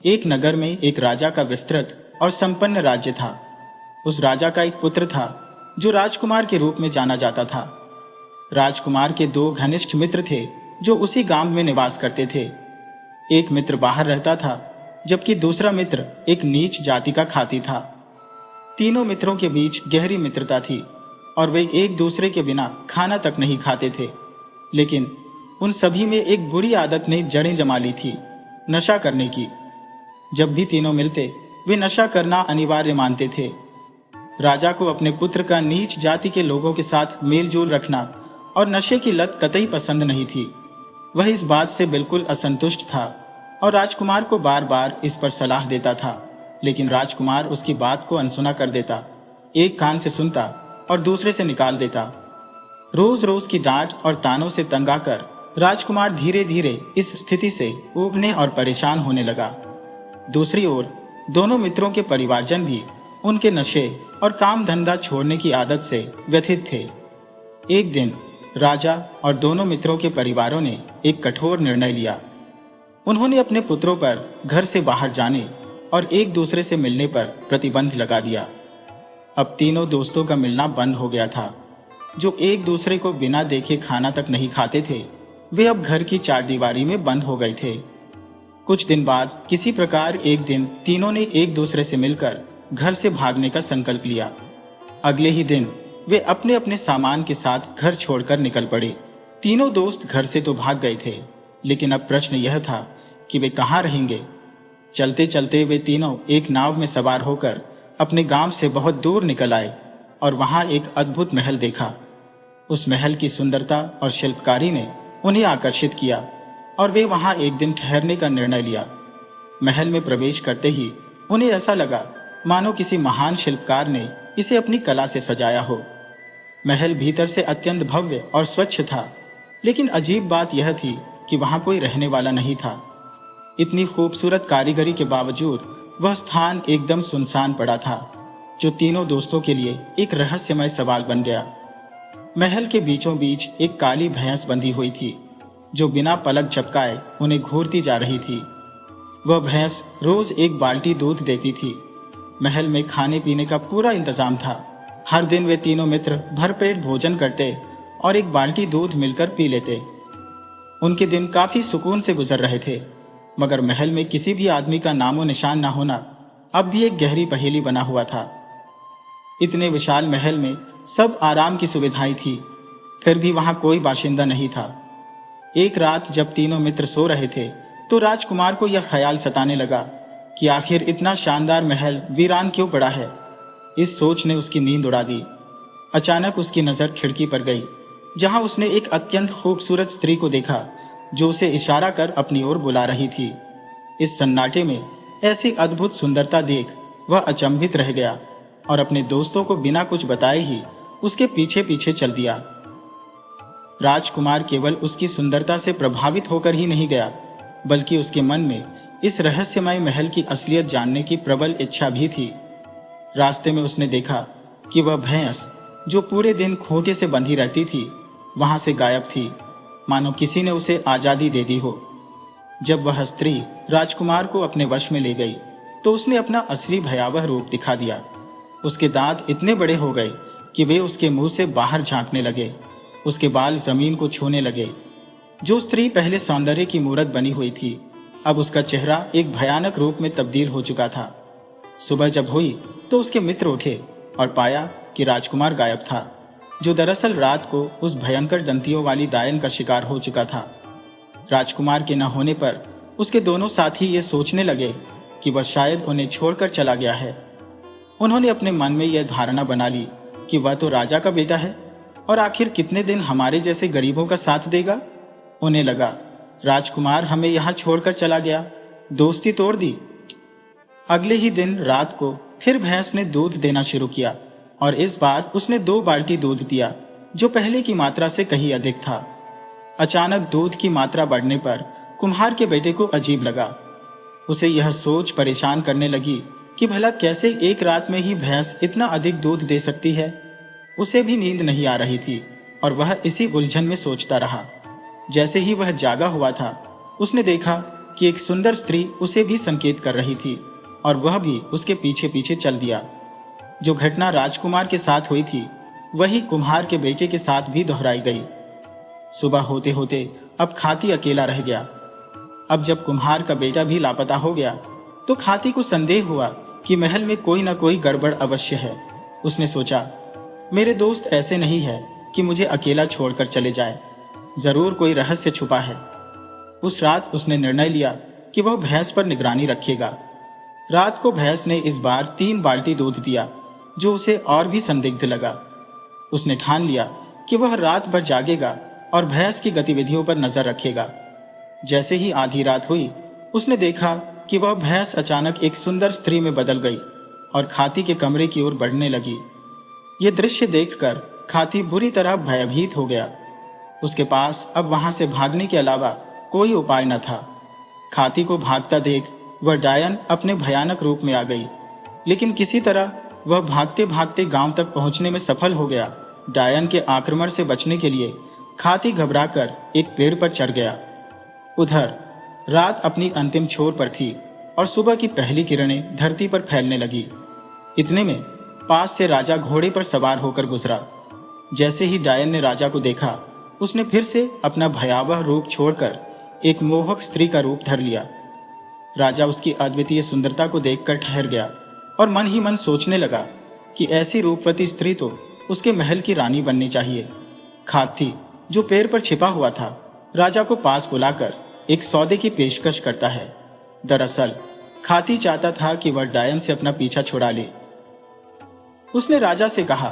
एक नगर में एक राजा का विस्तृत और संपन्न राज्य था। उस राजा का एक पुत्र था जो राजकुमार के रूप में जाना जाता था। राजकुमार के दो घनिष्ठ मित्र थे जो उसी गांव में निवास करते थे। एक मित्र बाहर रहता था, जबकि दूसरा मित्र एक नीच जाति का खाती था। तीनों मित्रों के बीच गहरी मित्रता थी और वे एक दूसरे के बिना खाना तक नहीं खाते थे। लेकिन उन सभी में एक बुरी आदत ने जड़ें जमा ली थी, नशा करने की। जब भी तीनों मिलते वे नशा करना अनिवार्य मानते थे। राजा को अपने पुत्र का नीच जाति के लोगों के साथ मेलजोल रखना और नशे की लत कतई पसंद नहीं थी। वह इस बात से बिल्कुल असंतुष्ट था और राजकुमार को बार बार इस पर सलाह देता था, लेकिन राजकुमार उसकी बात को अनसुना कर देता, एक कान से सुनता और दूसरे से निकाल देता। रोज रोज की डांट और तानों से तंग आकर राजकुमार धीरे धीरे इस स्थिति से ऊबने और परेशान होने लगा। दूसरी ओर दोनों मित्रों के परिवारजन भी उनके नशे और काम धंधा छोड़ने की आदत से व्यथित थे। एक दिन राजा और दोनों मित्रों के परिवारों ने एक कठोर निर्णय लिया। उन्होंने अपने पुत्रों पर घर से बाहर जाने और एक दूसरे से मिलने पर प्रतिबंध लगा दिया। अब तीनों दोस्तों का मिलना बंद हो गया था। जो एक दूसरे को बिना देखे खाना तक नहीं खाते थे, वे अब घर की चारदीवारी में बंद हो गए थे। कुछ दिन बाद किसी प्रकार एक दिन तीनों ने एक दूसरे से मिलकर घर से भागने का संकल्प लिया। अगले ही दिन वे अपने अपने सामान के साथ घर छोड़कर निकल पड़े। तीनों दोस्त घर से तो भाग गए थे, लेकिन अब प्रश्न यह था कि वे कहाँ रहेंगे। चलते चलते वे तीनों एक नाव में सवार होकर अपने गांव से बहुत दूर निकल आए और वहां एक अद्भुत महल देखा। उस महल की सुंदरता और शिल्पकारी ने उन्हें आकर्षित किया और वे वहां एक दिन ठहरने का निर्णय लिया। महल में प्रवेश करते ही उन्हें ऐसा लगा मानो किसी महान शिल्पकार ने इसे अपनी कला से सजाया हो। महल भीतर से अत्यंत भव्य और स्वच्छ था, लेकिन अजीब बात यह थी कि वहां कोई रहने वाला नहीं था। इतनी खूबसूरत कारीगरी के बावजूद वह स्थान एकदम सुनसान पड़ा था, जो तीनों दोस्तों के लिए एक रहस्यमय सवाल बन गया। महल के बीचों बीच एक काली भैंस बंधी हुई थी, जो बिना पलक झपकाए उन्हें घूरती जा रही थी। वह भैंस रोज एक बाल्टी दूध देती थी। महल में खाने पीने का पूरा इंतजाम था। हर दिन वे तीनों मित्र भरपेट भोजन करते और एक बाल्टी दूध मिलकर पी लेते। उनके दिन काफी सुकून से गुजर रहे थे, मगर महल में किसी भी आदमी का नामो निशान न होना अब भी एक गहरी पहेली बना हुआ था। इतने विशाल महल में सब आराम की सुविधाएं थी, फिर भी वहां कोई बाशिंदा नहीं था। एक रात जब तीनों मित्र सो रहे थे, तो राजकुमार को यह ख्याल सताने लगा कि आखिर इतना शानदार महल वीरान क्यों पड़ा है। इस सोच ने उसकी नींद उड़ा दी। अचानक उसकी नजर खिड़की पर गई, जहां उसने एक अत्यंत खूबसूरत स्त्री को देखा जो उसे इशारा कर अपनी ओर बुला रही थी। इस सन्नाटे में ऐसी अद्भुत सुंदरता देख वह अचंभित रह गया और अपने दोस्तों को बिना कुछ बताए ही उसके पीछे पीछे चल दिया। राजकुमार केवल उसकी सुंदरता से प्रभावित होकर ही नहीं गया, बल्कि उसके मन में इस रहस्यमय महल की असलियत जानने की प्रबल इच्छा भी थी। रास्ते में उसने देखा कि वह भैंस, जो पूरे दिन खूंटे से बंधी रहती थी, वहां से गायब थी, मानो किसी ने उसे आजादी दे दी हो। जब वह स्त्री राजकुमार को अपने वश में ले गई, तो उसने अपना असली भयावह रूप दिखा दिया। उसके दांत इतने बड़े हो गए कि वे उसके मुंह से बाहर झांकने लगे। उसके बाल जमीन को छूने लगे। जो स्त्री पहले सौंदर्य की मूरत बनी हुई थी, अब उसका चेहरा एक भयानक रूप में तब्दील हो चुका था। सुबह जब हुई तो उसके मित्र उठे और पाया कि राजकुमार गायब था, जो दरअसल रात को उस भयंकर दंतियों वाली दायन का शिकार हो चुका था। राजकुमार के न होने पर उसके दोनों साथी ये सोचने लगे कि वह शायद उन्हें छोड़कर चला गया है। उन्होंने अपने मन में यह धारणा बना ली कि वह तो राजा का बेटा है और आखिर कितने दिन हमारे जैसे गरीबों का साथ देगा। उन्हें लगा राजकुमार हमें यहाँ छोड़कर चला गया, दोस्ती तोड़ दी। अगले ही दिन रात को फिर भैंस ने दूध देना शुरू किया और इस बार उसने 2 बाल्टी दूध दिया, जो पहले की मात्रा से कहीं अधिक था। अचानक दूध की मात्रा बढ़ने पर कुम्हार के बेटे को अजीब लगा। उसे यह सोच परेशान करने लगी कि भला कैसे एक रात में ही भैंस इतना अधिक दूध दे सकती है। उसे भी नींद नहीं आ रही थी और वह इसी उलझन में सोचता रहा। जैसे ही वह जागा हुआ था, उसने देखा कि एक सुंदर स्त्री उसे भी संकेत कर रही थी और वह भी उसके पीछे पीछे चल दिया। जो घटना राजकुमार के साथ हुई थी वही कुम्हार के बेटे के साथ भी दोहराई गई। सुबह होते होते अब खाती अकेला रह गया। अब जब कुम्हार का बेटा भी लापता हो गया तो खाती को संदेह हुआ कि महल में कोई ना कोई गड़बड़ अवश्य है। उसने सोचा, मेरे दोस्त ऐसे नहीं है कि मुझे अकेला छोड़कर चले जाए, जरूर कोई रहस्य छुपा है। उस रात उसने निर्णय लिया कि वह भैंस पर निगरानी रखेगा। रात को भैंस ने इस बार 3 बाल्टी दूध दिया, जो उसे और भी संदिग्ध लगा। उसने ठान लिया कि वह रात भर जागेगा और भैंस की गतिविधियों पर नजर रखेगा। जैसे ही आधी रात हुई, उसने देखा कि वह भैंस अचानक एक सुंदर स्त्री में बदल गई और खाती के कमरे की ओर बढ़ने लगी। यह दृश्य देखकर खाती बुरी तरह भयभीत हो गया। उसके पास अब वहां से भागने के अलावा कोई उपाय न था। खाती को भागता देख वह डायन अपने भयानक रूप में आ गई, लेकिन किसी तरह वह भागते भागते गांव तक पहुंचने में सफल हो गया। डायन के आक्रमण से बचने के लिए खाती घबराकर एक पेड़ पर चढ़ गया। उधर रात अपनी अंतिम छोर पर थी और सुबह की पहली किरणें धरती पर फैलने लगी। इतने में पास से राजा घोड़े पर सवार होकर गुजरा। जैसे ही डायन ने राजा को देखा, उसने फिर से अपना भयावह रूप छोड़कर एक मोहक स्त्री का रूप धर लिया। राजा उसकी अद्वितीय सुंदरता को देखकर ठहर गया और मन ही मन सोचने लगा कि ऐसी रूपवती स्त्री तो उसके महल की रानी बननी चाहिए। खाती, जो पेड़ पर छिपा हुआ था, राजा को पास बुलाकर एक सौदे की पेशकश करता है। दरअसल खाती चाहता था कि वह डायन से अपना पीछा छुड़ा ले। उसने राजा से कहा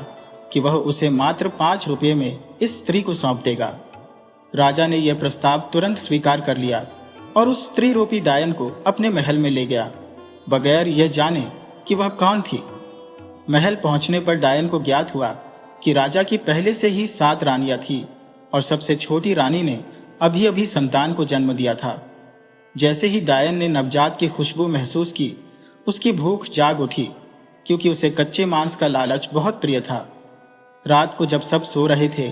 कि वह उसे मात्र 5 रुपये में इस स्त्री को सौंप देगा। राजा ने यह प्रस्ताव तुरंत स्वीकार कर लिया और उस स्त्री रूपी डायन को अपने महल में ले गया, बगैर यह जाने कि वह कौन थी। महल पहुंचने पर डायन को ज्ञात हुआ कि राजा की पहले से ही 7 रानियां थी और सबसे छोटी रानी ने अभी अभी संतान को जन्म दिया था। जैसे ही डायन ने नवजात की खुशबू महसूस की, उसकी भूख जाग उठी, क्योंकि उसे कच्चे मांस का लालच बहुत प्रिय था। रात को जब सब सो रहे थे,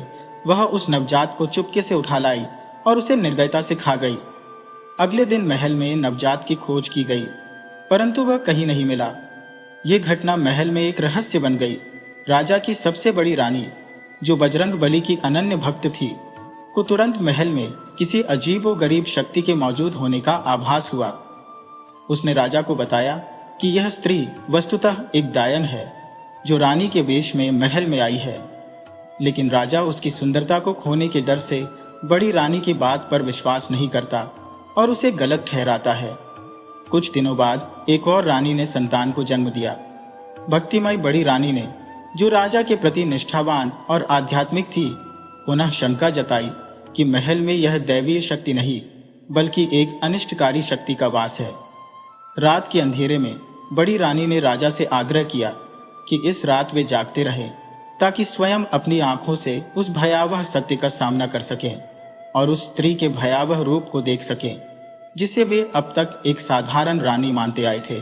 वह उस नवजात को चुपके से उठा लाई और उसे निर्दयता से खा गई। अगले दिन महल में नवजात की खोज की गई, परंतु वह कहीं नहीं मिला। यह घटना महल में एक रहस्य बन गई। राजा की सबसे बड़ी रानी, जो बजरंगबली की अनन्य भक्त थी, को तुरंत महल में किसी अजीबोगरीब शक्ति के मौजूद होने का आभास हुआ। उसने राजा को बताया कि यह स्त्री वस्तुतः एक डायन है, जो रानी के वेश में महल में आई है। लेकिन राजा उसकी सुंदरता को खोने के डर से बड़ी रानी की बात पर विश्वास नहीं करता और उसे गलत ठहराता है। कुछ दिनों बाद एक और रानी ने संतान को जन्म दिया। भक्तिमय बड़ी रानी ने, जो राजा के प्रति निष्ठावान और आध्यात्मिक थी, पुनः शंका जताई कि महल में यह दैवीय शक्ति नहीं बल्कि एक अनिष्टकारी शक्ति का वास है। रात के अंधेरे में बड़ी रानी ने राजा से आग्रह किया कि इस रात वे जागते रहें, ताकि स्वयं अपनी आंखों से उस भयावह सत्य का सामना कर सकें और उस स्त्री के भयावह रूप को देख सकें, जिसे वे अब तक एक साधारण रानी मानते आए थे।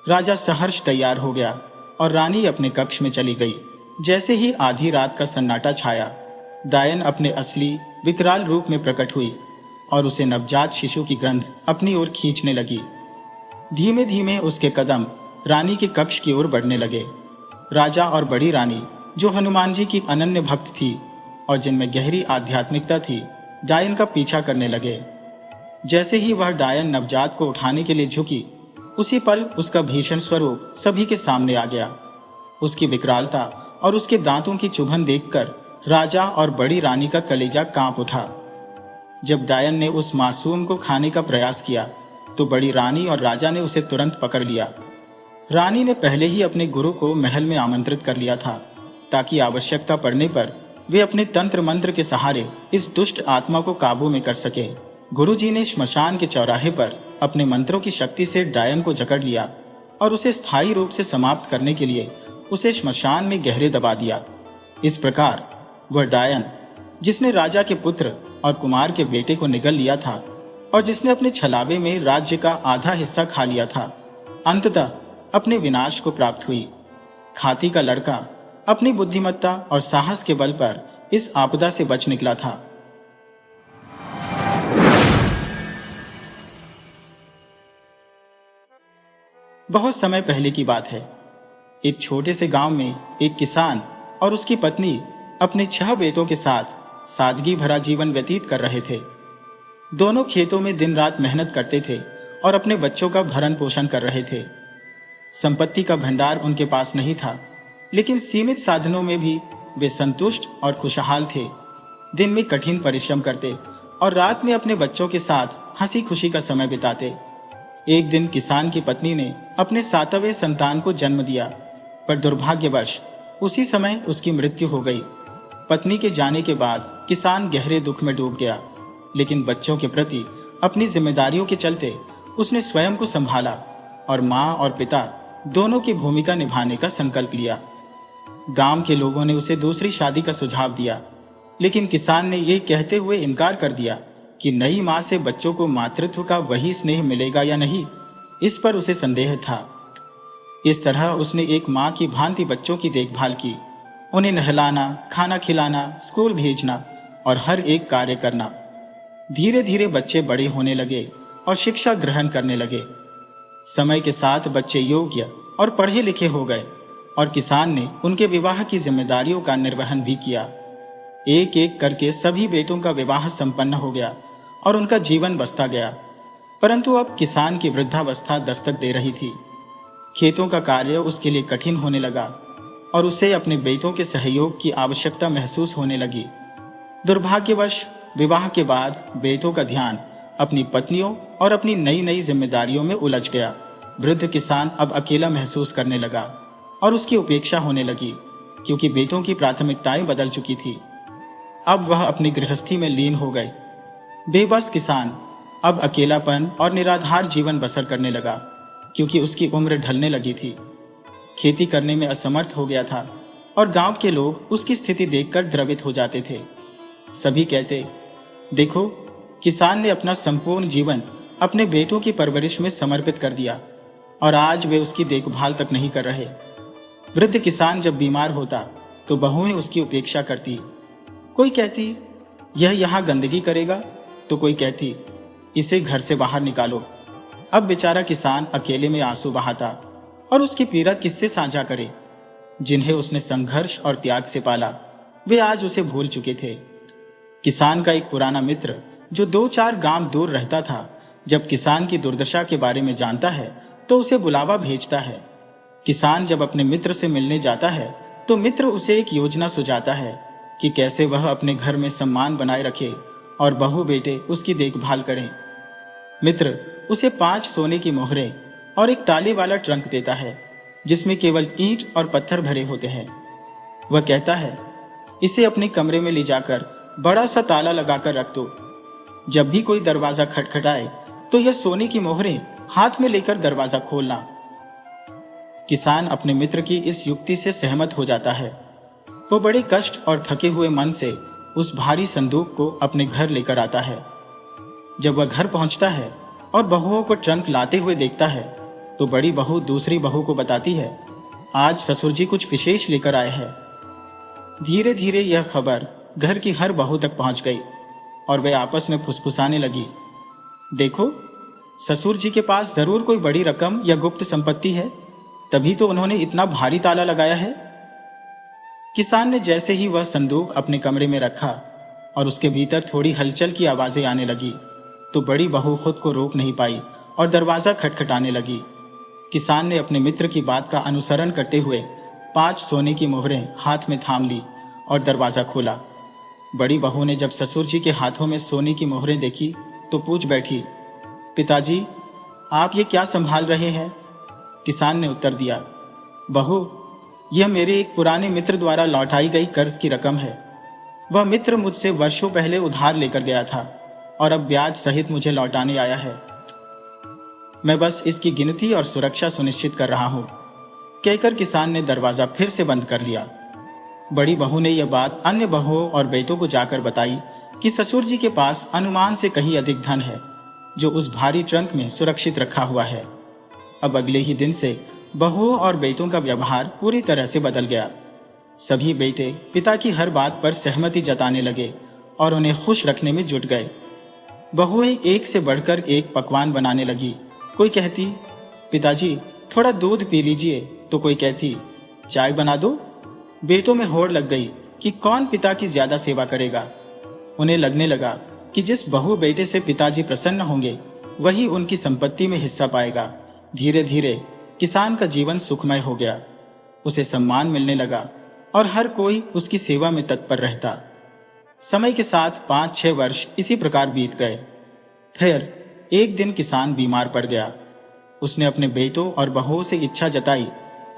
राजा सहर्ष तैयार हो गया और रानी अपने कक्ष में चली गई। जैसे ही आधी रात का सन्नाटा छाया, डायन अपने असली विकराल रूप में प्रकट हुई और उसे नवजात शिशु की गंध अपनी ओर खींचने लगी। धीमे धीमे उसके कदम रानी के कक्ष की ओर बढ़ने लगे। राजा और बड़ी रानी, जो हनुमान जी की अनन्य भक्त थी और जिनमें गहरी आध्यात्मिकता थी, डायन का पीछा करने लगे। जैसे ही वह डायन नवजात को उठाने के लिए झुकी, उसी पल उसका भीषण स्वरूप सभी के सामने आ गया। उसकी विकरालता और उसके दांतों की चुभन देखकर राजा और बड़ी रानी का कलेजा कांप उठा। जब डायन ने उस मासूम को खाने का प्रयास किया, तो बड़ी रानी और राजा ने उसे तुरंत पकड़ लिया। रानी ने पहले ही अपने गुरु को महल में आमंत्रित कर लिया था, ताकि आवश्यकता पड़ने पर वे अपने तंत्र मंत्र के सहारे इस दुष्ट आत्मा को काबू में कर सके। गुरुजी ने श्मशान के चौराहे पर अपने मंत्रों की शक्ति से डायन को जकड़ लिया और उसे स्थायी रूप से समाप्त करने के लिए उसे श्मशान में गहरे दबा दिया। इस प्रकार वह डायन, जिसने राजा के पुत्र और कुमार के बेटे को निगल लिया था और जिसने अपने छलावे में राज्य का आधा हिस्सा खा लिया था, अंततः अपने विनाश को प्राप्त हुई। खाती का लड़का अपनी बुद्धिमत्ता और साहस के बल पर इस आपदा से बच निकला था। बहुत समय पहले की बात है। एक छोटे से गांव में एक किसान और उसकी पत्नी अपने 6 बेटों के साथ सादगी भरा जीवन व्यतीत कर रहे थे। दोनों खेतों में दिन रात मेहनत करते थे और अपने बच्चों का भरण पोषण कर रहे थे। संपत्ति का भंडार उनके पास नहीं था, लेकिन सीमित साधनों में भी वे संतुष्ट और खुशहाल थे। दिन में कठिन परिश्रम करते और रात में अपने बच्चों के साथ हंसी खुशी का समय बिताते। एक दिन किसान की पत्नी ने अपने 7वें संतान को जन्म दिया, पर दुर्भाग्यवश उसी समय उसकी मृत्यु हो गई। पत्नी के जाने के बाद किसान गहरे दुख में डूब गया, लेकिन बच्चों के प्रति अपनी जिम्मेदारियों के चलते उसने स्वयं को संभाला और मां और पिता दोनों की भूमिका निभाने का संकल्प लिया। गांव के लोगों ने उसे दूसरी शादी का सुझाव दिया, लेकिन किसान ने यह कहते हुए इनकार कर दिया कि नई मां से बच्चों को मातृत्व का वही स्नेह मिलेगा या नहीं, इस पर उसे संदेह था। इस तरह उसने एक मां की भांति बच्चों की देखभाल की, उन्हें नहलाना, खाना खिलाना, स्कूल भेजना और हर एक कार्य करना। धीरे धीरे बच्चे बड़े होने लगे और शिक्षा ग्रहण करने लगे। समय के साथ बच्चे योग्य और पढ़े लिखे हो गए और किसान ने उनके विवाह की जिम्मेदारियों का निर्वहन भी किया। एक एक करके सभी बेटों का विवाह संपन्न हो गया और उनका जीवन बसता गया। परंतु अब किसान की वृद्धावस्था दस्तक दे रही थी। खेतों का कार्य उसके लिए कठिन होने लगा और उसे अपने बेटों के सहयोग की आवश्यकता महसूस होने लगी। दुर्भाग्यवश विवाह के बाद बेटों का ध्यान अपनी पत्नियों और अपनी नई नई जिम्मेदारियों में उलझ गया। वृद्ध किसान अब अकेला महसूस करने लगा और उसकी उपेक्षा होने लगी, क्योंकि बेटों की प्राथमिकताएं बदल चुकी थी। अब वह अपनी गृहस्थी में लीन हो गए। बेबस किसान अब अकेलापन और निराधार जीवन बसर करने लगा, क्योंकि उसकी उम्र ढलने लगी थी। खेती करने में असमर्थ हो गया था और गांव के लोग उसकी स्थिति देखकर द्रवित हो जाते थे। सभी कहते, देखो, किसान ने अपना संपूर्ण जीवन अपने बेटों की परवरिश में समर्पित कर दिया और आज वे उसकी देखभाल तक नहीं कर रहे। वृद्ध किसान जब बीमार होता तो बहुएं उसकी उपेक्षा करती। कोई कहती, यह यहाँ गंदगी करेगा, तो कोई कहती, इसे घर से बाहर निकालो। अब बेचारा किसान अकेले में आंसू बहाता और उसकी पीड़ा किससे साझा करे। जिन्हें उसने संघर्ष और त्याग से पाला, वे आज उसे भूल चुके थे। किसान का एक पुराना मित्र जो 2-4 गांव दूर रहता था, जब किसान की दुर्दशा के बारे में जानता है तो उसे बुलावा भेजता है। किसान जब अपने मित्र से मिलने जाता है तो मित्र उसे एक योजना सुझाता है कि कैसे वह अपने घर में सम्मान बनाए रखे और बहू बेटे उसकी देखभाल करें। मित्र उसे 5 सोने की मोहरें और एक ताले वाला ट्रंक देता है, जिसमें केवल ईंट और पत्थर भरे होते हैं। वह कहता है, इसे अपने कमरे में ले जाकर बड़ा सा ताला लगाकर रख दो। जब भी कोई दरवाजा खटखटाए तो यह सोने की मोहरें हाथ में लेकर दरवाजा खोलना। किसान अपने मित्र की इस युक्ति से सहमत हो जाता है। वो बड़े कष्ट और थके हुए मन से उस भारी संदूक को अपने घर लेकर आता है। जब वह घर पहुंचता है और बहुओं को ट्रंक लाते हुए देखता है तो बड़ी बहू दूसरी बहू को बताती है, आज ससुर जी कुछ विशेष लेकर आए हैं। धीरे धीरे यह खबर घर की हर बहू तक पहुंच गई और वे आपस में फुसफुसाने लगी, देखो, ससुर जी के पास जरूर कोई बड़ी रकम या गुप्त संपत्ति है, तभी तो उन्होंने इतना भारी ताला लगाया है। किसान ने जैसे ही वह संदूक अपने कमरे में रखा और उसके भीतर थोड़ी हलचल की आवाजें आने लगी, तो बड़ी बहू खुद को रोक नहीं पाई और दरवाजा खटखटाने लगी। किसान ने अपने मित्र की बात का अनुसरण करते हुए 5 सोने की मोहरें हाथ में थाम ली और दरवाजा खोला। बड़ी बहू ने जब ससुर जी के हाथों में सोने की मोहरें देखी तो पूछ बैठी, पिताजी, आप ये क्या संभाल रहे हैं? किसान ने उत्तर दिया, बहू, यह मेरे एक पुराने मित्र द्वारा लौटाई गई कर्ज की रकम है। वह मित्र मुझसे वर्षों पहले उधार लेकर गया था और अब ब्याज सहित मुझे लौटाने आया है। मैं बस इसकी गिनती और सुरक्षा सुनिश्चित कर रहा हूं। कहकर किसान ने दरवाजा फिर से बंद कर लिया। बड़ी बहू ने यह बात अन्य बहुओं और बेटों को जाकर बताई कि ससुर जी के पास अनुमान से कहीं अधिक धन है, जो उस भारी ट्रंक में सुरक्षित रखा हुआ है। अब अगले ही दिन से बहुओं और बेटों का व्यवहार पूरी तरह से बदल गया। सभी बेटे पिता की हर बात पर सहमति जताने लगे और उन्हें खुश रखने में जुट गए। बहुएं एक से बढ़कर एक पकवान बनाने लगी। कोई कहती, पिताजी, थोड़ा दूध पी लीजिए, तो कोई कहती, चाय बना दो। बेटों में होड़ लग गई कि कौन पिता की ज्यादा सेवा करेगा। उन्हें लगने लगा कि जिस बहू बेटे से पिताजी प्रसन्न होंगे वही उनकी संपत्ति में हिस्सा पाएगा। धीरे धीरे किसान का जीवन सुखमय हो गया। उसे सम्मान मिलने लगा और हर कोई उसकी सेवा में तत्पर रहता। समय के साथ 5-6 वर्ष इसी प्रकार बीत गए। फिर एक दिन किसान बीमार पड़ गया। उसने अपने बेटों और बहुओं से इच्छा जताई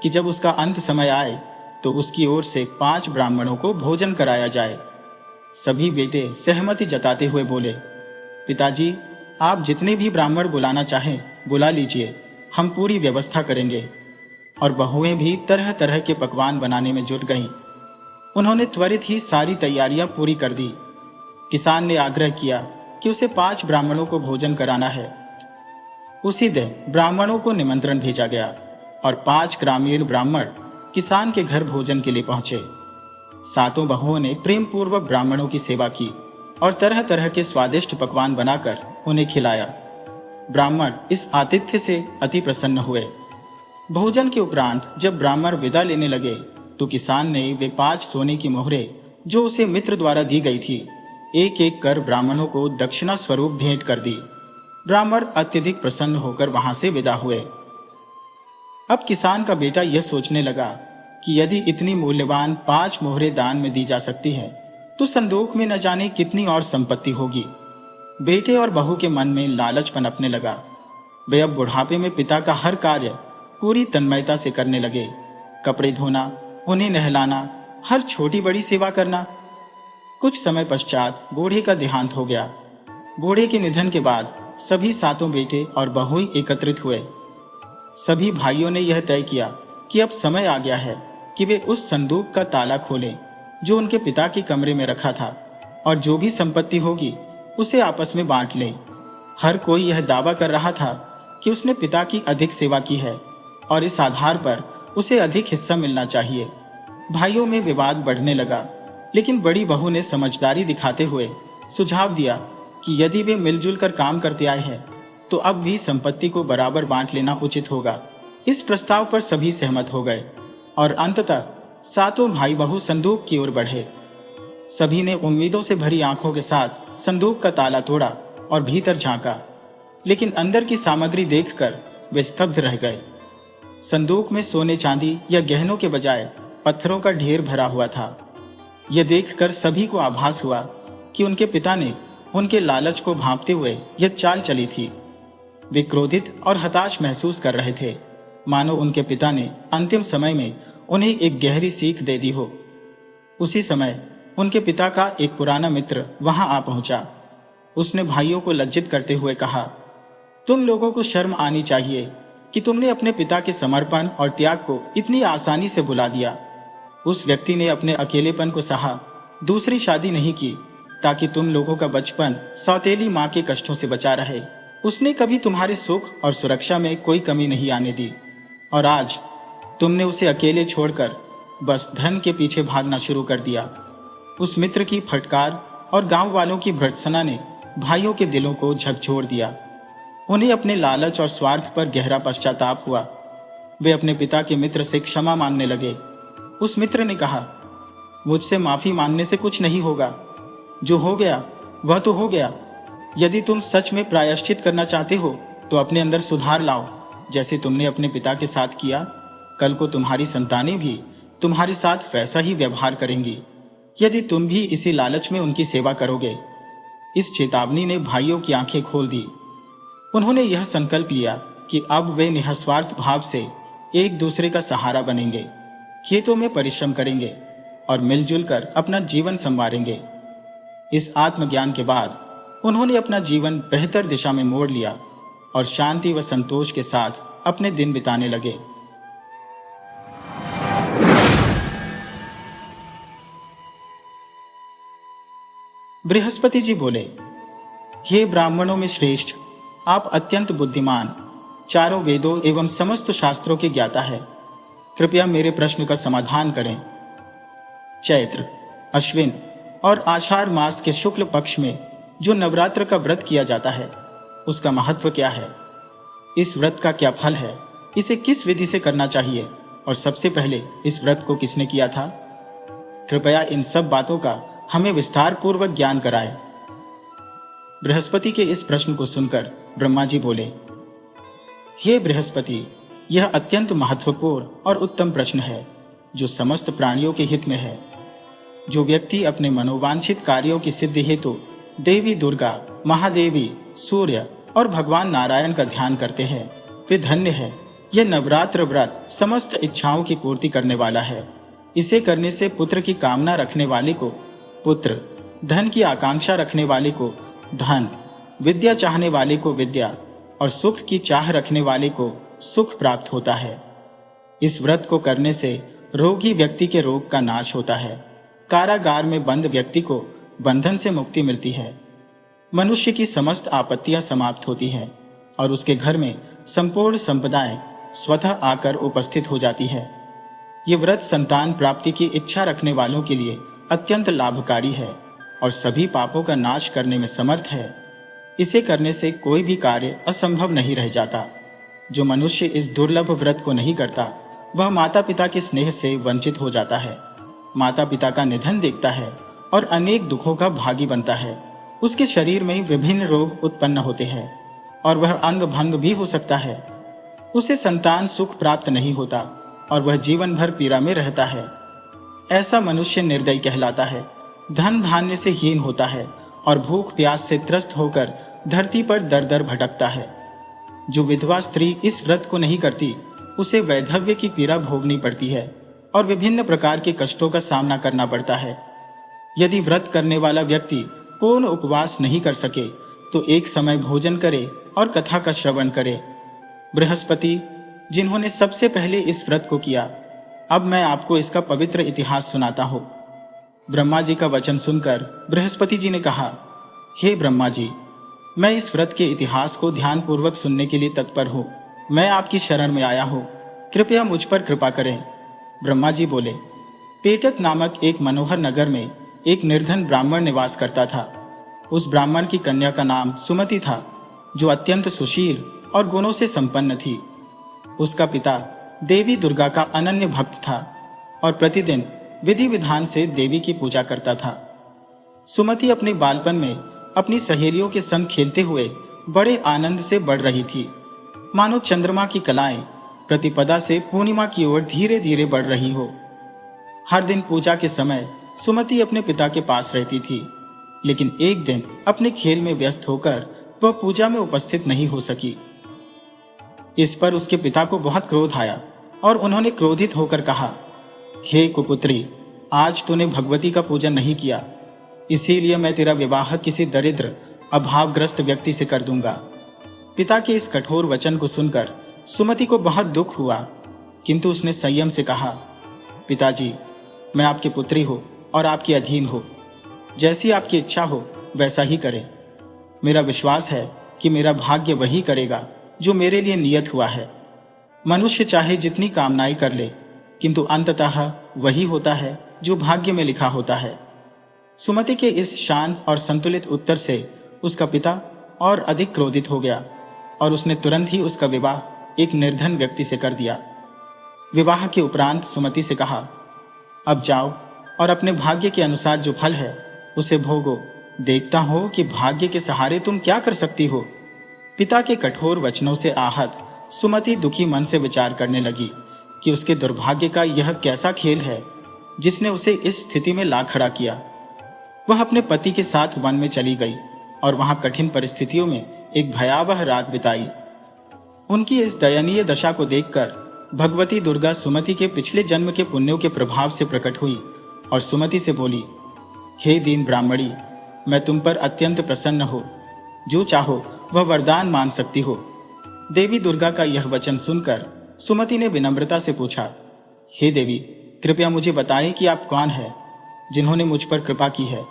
कि जब उसका अंत समय आए तो उसकी ओर से 5 ब्राह्मणों को भोजन कराया जाए। सभी बेटे सहमति जताते हुए बोले, पिताजी, आप जितने भी ब्राह्मण बुलाना चाहें बुला लीजिए, हम पूरी व्यवस्था करेंगे। और बहुएं भी तरह तरह के पकवान बनाने में जुट गईं। उन्होंने त्वरित ही सारी तैयारियां पूरी कर दी। किसान ने आग्रह किया कि उसे 5 ब्राह्मणों को भोजन कराना है। उसी दिन ब्राह्मणों को निमंत्रण भेजा गया और 5 ग्रामीण ब्राह्मण किसान के घर भोजन के लिए पहुंचे। सातों बहुओं ने प्रेम पूर्वक ब्राह्मणों की सेवा की और तरह तरह के स्वादिष्ट पकवान बनाकर उन्हें खिलाया। ब्राह्मण इस आतिथ्य से अति प्रसन्न हुए। भोजन के उपरांत जब ब्राह्मण विदा लेने लगे तो किसान ने वे 5 सोने की मोहरें जो उसे मित्र द्वारा दी गई थी, एक एक कर ब्राह्मणों को दक्षिणा स्वरूप भेंट कर दी। ब्राह्मण अत्यधिक प्रसन्न होकर वहां से विदा हुए। अब किसान का बेटा यह सोचने लगा कि यदि इतनी मूल्यवान 5 मोहरें दान में दी जा सकती है तो संदूक में न जाने कितनी और संपत्ति होगी। बेटे और बहू के मन में लालच पनपने लगा। वे अब बुढ़ापे में पिता का हर कार्य पूरी तन्मयता से करने लगे। कपड़े धोना, उन्हें नहलाना, हर छोटी बड़ी सेवा करना। कुछ समय पश्चात बूढ़े का देहांत हो गया। बूढ़े के निधन के बाद सभी सातों बेटे और बहुएं एकत्रित हुए। सभी भाइयों ने यह तय किया कि अब समय आ गया है कि वे उस संदूक का ताला खोलें जो उनके पिता के कमरे में रखा था, और जो भी संपत्ति होगी उसे आपस में बांट लें। हर कोई यह दावा कर रहा था कि उसने पिता की अधिक सेवा की है और इस आधार पर उसे अधिक हिस्सा मिलना चाहिए। भाइयों में विवाद बढ़ने लगा, लेकिन बड़ी बहू ने समझदारी दिखाते हुए सुझाव दिया कि यदि वे मिलजुल कर काम करते आए हैं तो अब भी संपत्ति को बराबर बांट लेना उचित होगा। इस प्रस्ताव पर सभी सहमत हो गए और अंततः सातों भाई बहू संदूक की ओर बढ़े। सभी ने उम्मीदों से भरी आंखों के साथ संदूक का ताला तोड़ा और भीतर झांका, लेकिन अंदर की सामग्री देखकर वे स्तब्ध रह गए। संदूक में सोने चांदी या गहनों के बजाय पत्थरों का ढेर भरा हुआ था। यह देखकर सभी को आभास हुआ कि उनके पिता ने उनके लालच को भांपते हुए यह चाल चली थी। वे क्रोधित और हताश महसूस कर रहे थे, मानो उनके पिता ने अंतिम समय में उन्हें एक गहरी सीख दे दी हो। उसी समय उनके पिता का एक पुराना मित्र वहां आ पहुंचा। उसने भाइयों को लज्जित करते हुए कहा, तुम लोगों को शर्म आनी चाहिए कि तुमने अपने पिता के समर्पण और त्याग को इतनी आसानी से भुला दिया। उस व्यक्ति ने अपने अकेलेपन को सहा, दूसरी शादी नहीं की ताकि तुम लोगों का बचपन सौतेली मां के कष्टों से बचा रहे। उसने कभी तुम्हारे सुख और सुरक्षा में कोई कमी नहीं आने दी, और आज तुमने उसे अकेले छोड़कर बस धन के पीछे भागना शुरू कर दिया। उस मित्र की फटकार और गांव वालों की भर्त्सना ने भाइयों के दिलों को झकझोर दिया। उन्हें अपने लालच और स्वार्थ पर गहरा पश्चाताप हुआ। वे अपने पिता के मित्र से क्षमा मांगने लगे। उस मित्र ने कहा, मुझसे माफी मांगने से कुछ नहीं होगा। जो हो गया वह तो हो गया। यदि तुम सच में प्रायश्चित करना चाहते हो तो अपने अंदर सुधार लाओ, जैसे तुमने अपने पिता के साथ किया। कल को तुम्हारी संतानें भी तुम्हारे साथ वैसा ही व्यवहार करेंगी, यदि तुम भी इसी लालच में उनकी सेवा करोगे। इस चेतावनी ने भाइयों की आंखें खोल दी। उन्होंने यह संकल्प लिया कि अब वे निस्वार्थ भाव से एक दूसरे का सहारा बनेंगे, खेतों में परिश्रम करेंगे और मिलजुल कर अपना जीवन संवारेंगे। इस आत्मज्ञान के बाद उन्होंने अपना जीवन बेहतर दिशा में मोड़ लिया और शांति व संतोष के साथ अपने दिन बिताने लगे। बृहस्पति जी बोले, हे ब्राह्मणों में श्रेष्ठ, आप अत्यंत बुद्धिमान, चारों वेदों एवं समस्त शास्त्रों के ज्ञाता है। कृपया मेरे प्रश्न का समाधान करें। चैत्र, अश्विन और आषाढ़ मास के शुक्ल पक्ष में जो नवरात्र का व्रत किया जाता है उसका महत्व क्या है? इस व्रत का क्या फल है, इसे किस विधि से करना चाहिए और सबसे पहले इस व्रत को किसने किया था? कृपया इन सब बातों का हमें विस्तार पूर्वक ज्ञान कराएं। बृहस्पति के इस प्रश्न को सुनकर ब्रह्मा जी बोले, हे बृहस्पति, यह अत्यंत महत्वपूर्ण और उत्तम प्रश्न है जो समस्त प्राणियों के हित में है। जो व्यक्ति अपने मनोवांछित कार्यों की सिद्धि हेतु देवी दुर्गा, महादेवी, सूर्य और भगवान नारायण का ध्यान करते हैं वे धन्य है। यह नवरात्र व्रत समस्त इच्छाओं की पूर्ति करने वाला है। इसे करने से पुत्र की कामना रखने वाले को पुत्र, धन की आकांक्षा रखने वाले को धन, विद्या चाहने वाले को विद्या और सुख की चाह रखने वाले को सुख प्राप्त होता है। इस व्रत को करने से रोगी व्यक्ति के रोग का नाश होता है। कारागार में बंद व्यक्ति को बंधन से मुक्ति मिलती है। मनुष्य की समस्त आपत्तियां समाप्त होती हैं और उसके घर में संपूर्ण संपदाएं स्वतः आकर उपस्थित हो जाती है। ये व्रत संतान प्राप्ति की इच्छा रखने वालों के लिए अत्यंत लाभकारी है और सभी पापों का नाश करने में समर्थ है। इसे करने से कोई भी कार्य असंभव नहीं रह जाता। जो मनुष्य इस दुर्लभ व्रत को नहीं करता वह माता पिता के स्नेह से वंचित हो जाता है, माता पिता का निधन देखता है और अनेक दुखों का भागी बनता है। उसके शरीर में विभिन्न रोग उत्पन्न होते हैं और वह अंग भंग भी हो सकता है। उसे संतान सुख प्राप्त नहीं होता और वह जीवन भर पीड़ा में रहता है। ऐसा मनुष्य निर्दयी कहलाता है, धन धान्य से हीन होता है और भूख प्यास से त्रस्त होकर धरती पर दर दर भटकता है। जो विधवा स्त्री इस व्रत को नहीं करती उसे वैधव्य की पीड़ा भोगनी पड़ती है और विभिन्न प्रकार के कष्टों का सामना करना पड़ता है। यदि व्रत करने वाला व्यक्ति पूर्ण उपवास नहीं कर सके तो एक समय भोजन करे और कथा का श्रवण करे। बृहस्पति, जिन्होंने सबसे पहले इस व्रत को किया, अब मैं आपको इसका पवित्र इतिहास सुनाता हूं। ब्रह्मा जी का वचन सुनकर बृहस्पति जी ने कहा, हे ब्रह्मा जी, मैं इस व्रत के इतिहास को ध्यानपूर्वक सुनने के लिए तत्पर हूं। मैं आपकी शरण में आया हूं, कृपया मुझ पर कृपा करें। ब्रह्मा जी बोले, पेटक नामक एक मनोहर नगर में एक निर्धन ब्राह्मण निवास करता था। उस ब्राह्मण की कन्या का नाम सुमति था, जो अत्यंत सुशील और गुणों से संपन्न थी। उसका पिता देवी दुर्गा का अनन्य भक्त था और प्रतिदिन विधि विधान से देवी की पूजा करता था। सुमति अपने बालपन में अपनी सहेलियों के संग खेलते हुए बड़े आनंद से बढ़ रही थी, मानो चंद्रमा की कलाएं प्रतिपदा से पूर्णिमा की ओर धीरे धीरे बढ़ रही हो। हर दिन पूजा के समय सुमति अपने पिता के पास रहती थी, लेकिन एक दिन अपने खेल में व्यस्त होकर वह पूजा में उपस्थित नहीं हो सकी। इस पर उसके पिता को बहुत क्रोध आया और उन्होंने क्रोधित होकर कहा, हे कुपुत्री, आज तूने भगवती का पूजन नहीं किया, इसीलिए मैं तेरा विवाह किसी दरिद्र अभावग्रस्त व्यक्ति से कर दूंगा। पिता के इस कठोर वचन को सुनकर सुमति को बहुत दुख हुआ, किंतु उसने संयम से कहा, पिताजी, मैं आपकी पुत्री हूं और आपके अधीन हो। जैसी आपकी इच्छा हो वैसा ही करें। मेरा विश्वास है कि मेरा भाग्य वही करेगा जो मेरे लिए नियत हुआ है। मनुष्य चाहे जितनी कामनाएं कर ले, किंतु अंततः वही होता है जो भाग्य में लिखा होता है। सुमति के इस शांत और संतुलित उत्तर से उसका पिता और अधिक क्रोधित हो गया और उसने तुरंत ही उसका विवाह एक निर्धन व्यक्ति से कर दिया। विवाह के उपरांत सुमति से कहा, अब जाओ और अपने भाग्य के अनुसार जो फल है उसे भोगो। देखता हो कि भाग्य के सहारे तुम क्या कर सकती हो। पिता के कठोर वचनों से आहत सुमति दुखी मन से विचार करने लगी कि उसके दुर्भाग्य का यह कैसा खेल है जिसने उसे इस स्थिति में ला खड़ा किया। वह अपने पति के साथ वन में चली गई और वहां कठिन परिस्थितियों में एक भयावह रात बिताई। उनकी इस दयनीय दशा को देखकर भगवती दुर्गा सुमति के पिछले जन्म के पुण्यों के प्रभाव से प्रकट हुई और सुमति से बोली, हे दीन ब्राह्मणी, मैं तुम पर अत्यंत प्रसन्न हो, जो चाहो वह वरदान मांग सकती हो। देवी दुर्गा का यह वचन सुनकर सुमति ने विनम्रता से पूछा, हे देवी, कृपया मुझे बताएं कि आप कौन हैं जिन्होंने मुझ पर कृपा की है।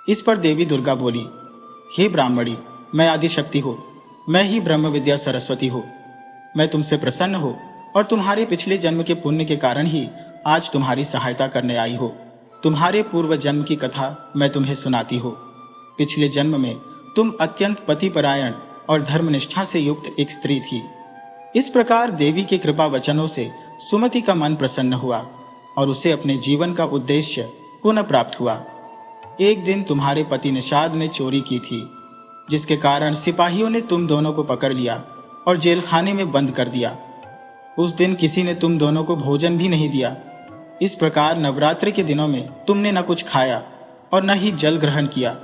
इस पर देवी दुर्गा बोली, हे ब्राह्मणी, मैं आदिशक्ति हूँ, मैं ही ब्रह्म विद्या सरस्वती हूँ। मैं तुमसे प्रसन्न हूँ और तुम्हारे पिछले जन्म के पुण्य के कारण ही आज तुम्हारी सहायता करने आई हो। तुम्हारे पूर्व जन्म की कथा मैं तुम्हें सुनाती हूँ। पिछले जन्म में तुम अत्यंत पतिपरायण और धर्मनिष्ठा से युक्त एक स्त्री थी। इस प्रकार देवी के कृपा वचनों से सुमति का मन प्रसन्न हुआ और उसे अपने जीवन का उद्देश्य पुनः प्राप्त हुआ। एक दिन तुम्हारे पति निषाद ने चोरी की थी, जिसके कारण सिपाहियों ने तुम दोनों को पकड़ लिया और जेल खाने में बंद कर दिया। उस दिन किसी ने तुम दोनों को भोजन भी नहीं दिया। इस प्रकार नवरात्रि के दिनों में तुमने न कुछ खाया और न ही जल ग्रहण किया।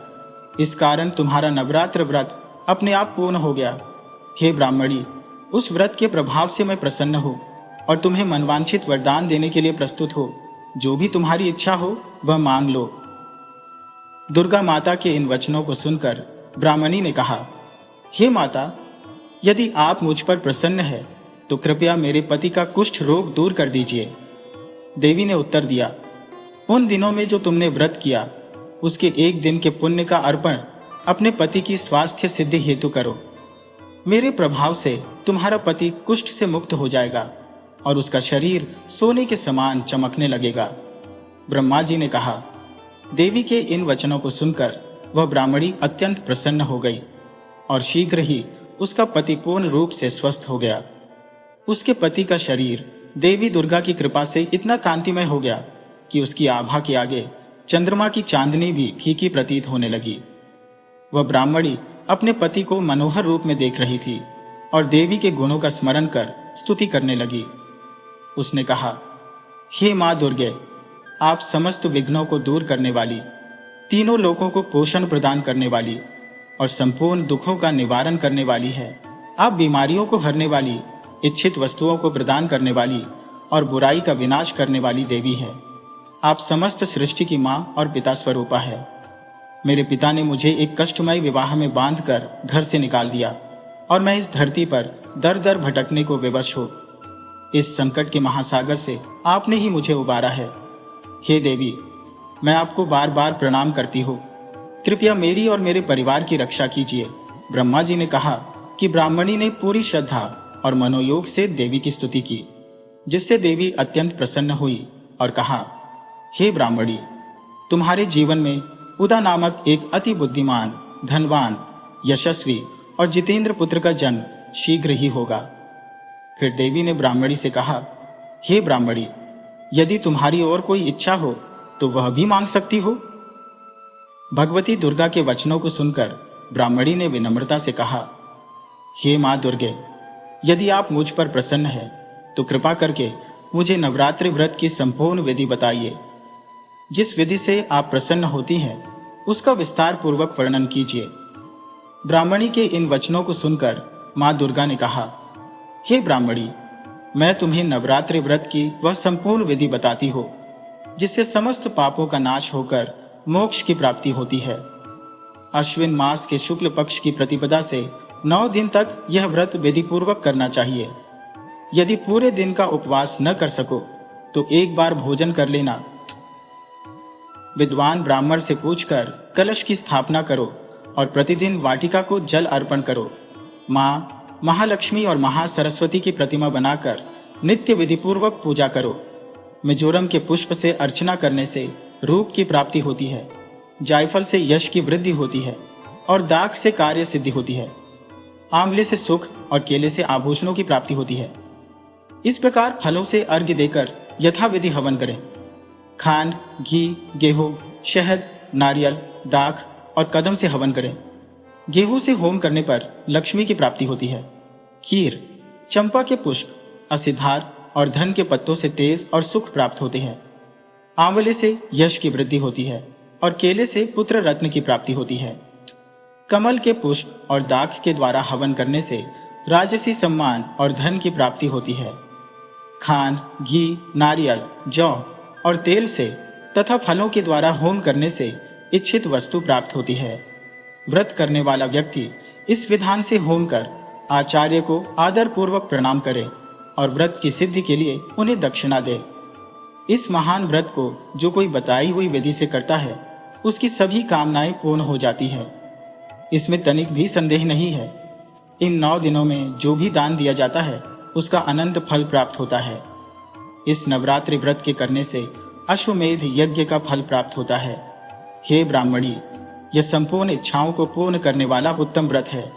इस कारण तुम्हारा नवरात्र व्रत अपने आप पूर्ण हो गया। हे ब्राह्मणी, उस व्रत के प्रभाव से मैं प्रसन्न हूँ और तुम्हें मनवांछित वरदान देने के लिए प्रस्तुत हो। जो भी तुम्हारी इच्छा हो वह मांग लो। दुर्गा माता के इन वचनों को सुनकर ब्राह्मणी ने कहा, हे माता, यदि आप मुझ पर प्रसन्न है तो कृपया मेरे पति का कुष्ठ रोग दूर कर दीजिए। देवी ने उत्तर दिया, उन दिनों में जो तुमने व्रत किया उसके एक दिन के पुण्य का अर्पण अपने पति की स्वास्थ्य सिद्धि हेतु करो। मेरे प्रभाव से तुम्हारा पति कुष्ठ से मुक्त हो जाएगा और उसका शरीर सोने के समान चमकने लगेगा। ब्रह्मा जी ने कहा। देवी के इन वचनों को सुनकर वह ब्राह्मणी अत्यंत प्रसन्न हो गई और शीघ्र ही उसका पति पूर्ण रूप से स्वस्थ हो गया। उसके पति का शरीर देवी दुर्गा की कृपा से इतना कांतिमय हो गया कि उसकी आभा के आगे चंद्रमा की चांदनी भी फीकी प्रतीत होने लगी। वह ब्राह्मणी अपने पति को मनोहर रूप में देख रही थी और देवी के गुणों का स्मरण कर स्तुति करने लगी। उसने कहा, हे मां दुर्गे, आप समस्त विघ्नों को दूर करने वाली, तीनों लोकों को पोषण प्रदान करने वाली और संपूर्ण दुखों का निवारण करने वाली है। आप बीमारियों को हरने वाली, इच्छित वस्तुओं को प्रदान करने वाली और बुराई का विनाश करने वाली देवी है। आप समस्त सृष्टि की मां और पिता स्वरूपा है। मेरे पिता ने मुझे एक कष्टमय विवाह में बांधकर घर से निकाल दिया और मैं इस धरती पर दर दर भटकने को विवश हूँ। इस संकट के महासागर से आपने ही मुझे उबारा है। हे देवी, मैं आपको बार बार प्रणाम करती हूँ। कृपया मेरी और मेरे परिवार की रक्षा कीजिए। ब्रह्मा जी ने कहा कि ब्राह्मणी ने पूरी श्रद्धा और मनोयोग से देवी की स्तुति की, जिससे देवी अत्यंत प्रसन्न हुई और कहा, हे ब्राह्मणी, तुम्हारे जीवन में उदा नामक एक अति बुद्धिमान, धनवान, यशस्वी और जितेंद्र पुत्र का जन्म शीघ्र ही होगा। फिर देवी ने ब्राह्मणी से कहा, हे ब्राह्मणी, यदि तुम्हारी और कोई इच्छा हो तो वह भी मांग सकती हो। भगवती दुर्गा के वचनों को सुनकर ब्राह्मणी ने विनम्रता से कहा, हे मां दुर्गे, यदि आप मुझ पर प्रसन्न हैं तो कृपा करके मुझे नवरात्रि व्रत की संपूर्ण विधि बताइए। जिस विधि से आप प्रसन्न होती हैं उसका विस्तार पूर्वक वर्णन कीजिए। ब्राह्मणी के इन वचनों को सुनकर मां दुर्गा ने कहा, हे ब्राह्मणी, मैं तुम्हें नवरात्रि व्रत की वह संपूर्ण विधि बताती हूँ जिससे समस्त पापों का नाश होकर मोक्ष की प्राप्ति होती है। अश्विन मास के शुक्ल पक्ष की प्रतिपदा से 9 दिन तक यह व्रत विधि पूर्वक करना चाहिए। यदि पूरे दिन का उपवास न कर सको तो एक बार भोजन कर लेना। विद्वान ब्राह्मण से पूछकर कलश की स्थापना करो और प्रतिदिन वाटिका को जल अर्पण करो। मां महालक्ष्मी और महासरस्वती की प्रतिमा बनाकर नित्य विधि पूर्वक पूजा करो। मिजोरम के पुष्प से अर्चना करने से रूप की प्राप्ति होती है, जायफल से यश की वृद्धि होती है और दाख से कार्य सिद्धि होती है। आंवले से सुख और केले से आभूषणों की प्राप्ति होती है। इस प्रकार फलों से अर्घ्य देकर यथाविधि हवन करें। खांड, घी, गेहूं, शहद, नारियल, दाख और कदम से हवन करें। गेहूं से होम करने पर लक्ष्मी की प्राप्ति होती है। खीर, चंपा के पुष्प, असिधार और धन के पत्तों से तेज और सुख प्राप्त होते हैं। आंवले से यश की वृद्धि होती है और केले से पुत्र रत्न की प्राप्ति होती है। कमल के पुष्प और दाख के द्वारा हवन करने से राजसी सम्मान और धन की प्राप्ति होती है। खांड, घी, नारियल, जौ और तेल से तथा फलों के द्वारा होम करने से इच्छित वस्तु प्राप्त होती है। व्रत करने वाला व्यक्ति इस विधान से होम कर आचार्य को आदर पूर्वक प्रणाम करे और व्रत की सिद्धि के लिए उन्हें दक्षिणा दे। इस महान व्रत को जो कोई बताई हुई विधि से करता है उसकी सभी कामनाएं पूर्ण हो जाती है। इसमें तनिक भी संदेह नहीं है। इन 9 दिनों में जो भी दान दिया जाता है उसका अनंत फल प्राप्त होता है। इस नवरात्रि व्रत के करने से अश्वमेध यज्ञ का फल प्राप्त होता है। हे ब्राह्मणी, यह संपूर्ण इच्छाओं को पूर्ण करने वाला उत्तम व्रत है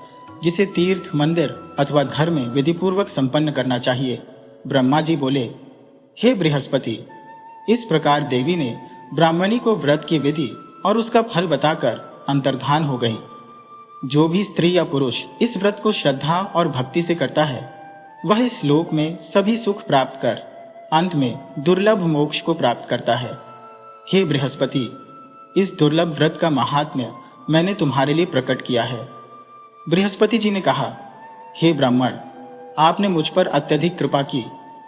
जिसे तीर्थ, मंदिर अथवा घर में विधिपूर्वक संपन्न करना चाहिए। ब्रह्मा जी बोले, हे बृहस्पति, इस प्रकार देवी ने ब्राह्मणी को व्रत की विधि और उसका फल बताकर अंतर्धान हो गई। जो भी स्त्री या पुरुष इस व्रत को श्रद्धा और भक्ति से करता है, वह इस लोक में सभी सुख प्राप्त कर अंत में दुर्लभ मोक्ष को प्राप्त करता है। हे बृहस्पति, इस दुर्लभ व्रत का महात्म्य मैंने तुम्हारे लिए प्रकट किया है। बृहस्पति जी ने कहा, हे ब्राह्मण, आपने मुझ पर अत्यधिक कृपा की,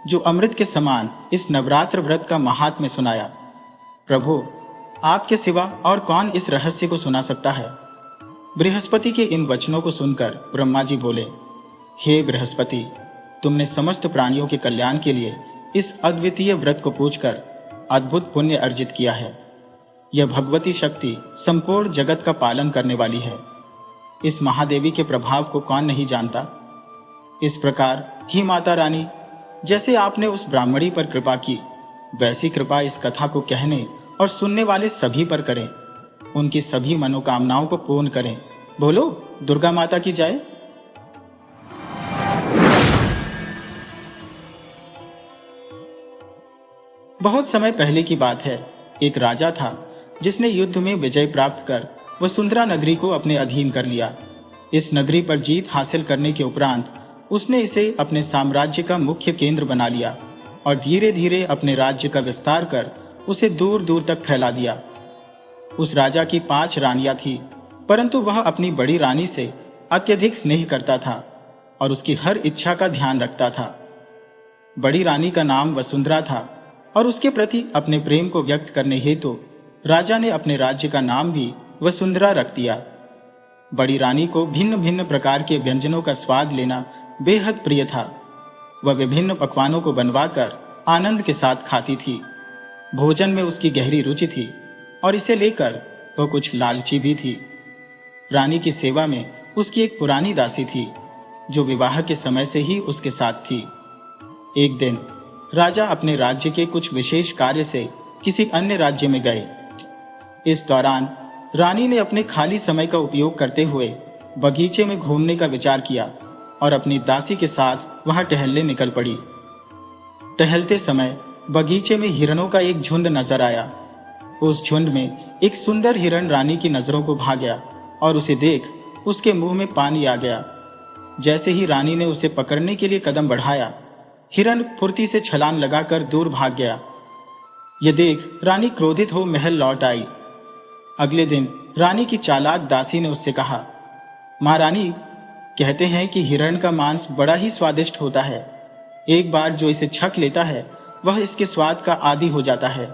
जो अमृत के समान इस नवरात्र व्रत का महात्म्य सुनाया। प्रभु, आपके सिवा और कौन इस रहस्य को सुना सकता है? बृहस्पति के इन वचनों को सुनकर ब्रह्मा जी बोले, हे बृहस्पति, तुमने समस्त प्राणियों के कल्याण के लिए इस अद्वितीय व्रत को पूछकर अद्भुत पुण्य अर्जित किया है। यह भगवती शक्ति संपूर्ण जगत का पालन करने वाली है। इस महादेवी के प्रभाव को कौन नहीं जानता। इस प्रकार ही माता रानी, जैसे आपने उस ब्राह्मणी पर कृपा की, वैसी कृपा इस कथा को कहने और सुनने वाले सभी पर करें। उनकी सभी मनोकामनाओं को पूर्ण करें। बोलो दुर्गा माता की जय। बहुत समय पहले की बात है। एक राजा था जिसने युद्ध में विजय प्राप्त कर वसुंधरा नगरी को अपने अधीन कर लिया। इस नगरी पर जीत हासिल करने के उपरांत उसने इसे अपने साम्राज्य का मुख्य केंद्र बना लिया और धीरे धीरे अपने राज्य का विस्तार कर उसे दूर दूर तक फैला दिया। उस राजा की 5 रानियां थीं, परंतु वह अपनी बड़ी रानी से अत्यधिक स्नेह करता था और उसकी हर इच्छा का ध्यान रखता था। बड़ी रानी का नाम वसुंधरा था और उसके प्रति अपने प्रेम को व्यक्त करने हेतु राजा ने अपने राज्य का नाम भी वसुंधरा रख दिया। बड़ी रानी को भिन्न भिन्न प्रकार के व्यंजनों का स्वाद लेना बेहद प्रिय था। वह विभिन्न पकवानों को बनवाकर आनंद के साथ खाती थी। भोजन में उसकी गहरी रुचि थी और इसे लेकर वह कुछ लालची भी थी। रानी की सेवा में उसकी एक पुरानी दासी थी, जो विवाह के समय से ही उसके साथ थी। एक दिन राजा अपने राज्य के कुछ विशेष कार्य से किसी अन्य राज्य में गए। इस दौरान रानी ने अपने खाली समय का उपयोग करते हुए बगीचे में घूमने का विचार किया और अपनी दासी के साथ वहां टहलने निकल पड़ी। टहलते समय बगीचे में हिरणों का एक झुंड नजर आया। उस झुंड में एक सुंदर हिरण रानी की नजरों को भा गया और उसे देख उसके मुंह में पानी आ गया। जैसे ही रानी ने उसे पकड़ने के लिए कदम बढ़ाया, हिरण फुर्ती से छलांग लगाकर दूर भाग गया। यह देख रानी क्रोधित हो महल लौट आई। अगले दिन रानी की चालाक दासी ने उससे कहा, महारानी, कहते हैं कि हिरण का मांस बड़ा ही स्वादिष्ट होता है। एक बार जो इसे छक लेता है, वह इसके स्वाद का आदी हो जाता है।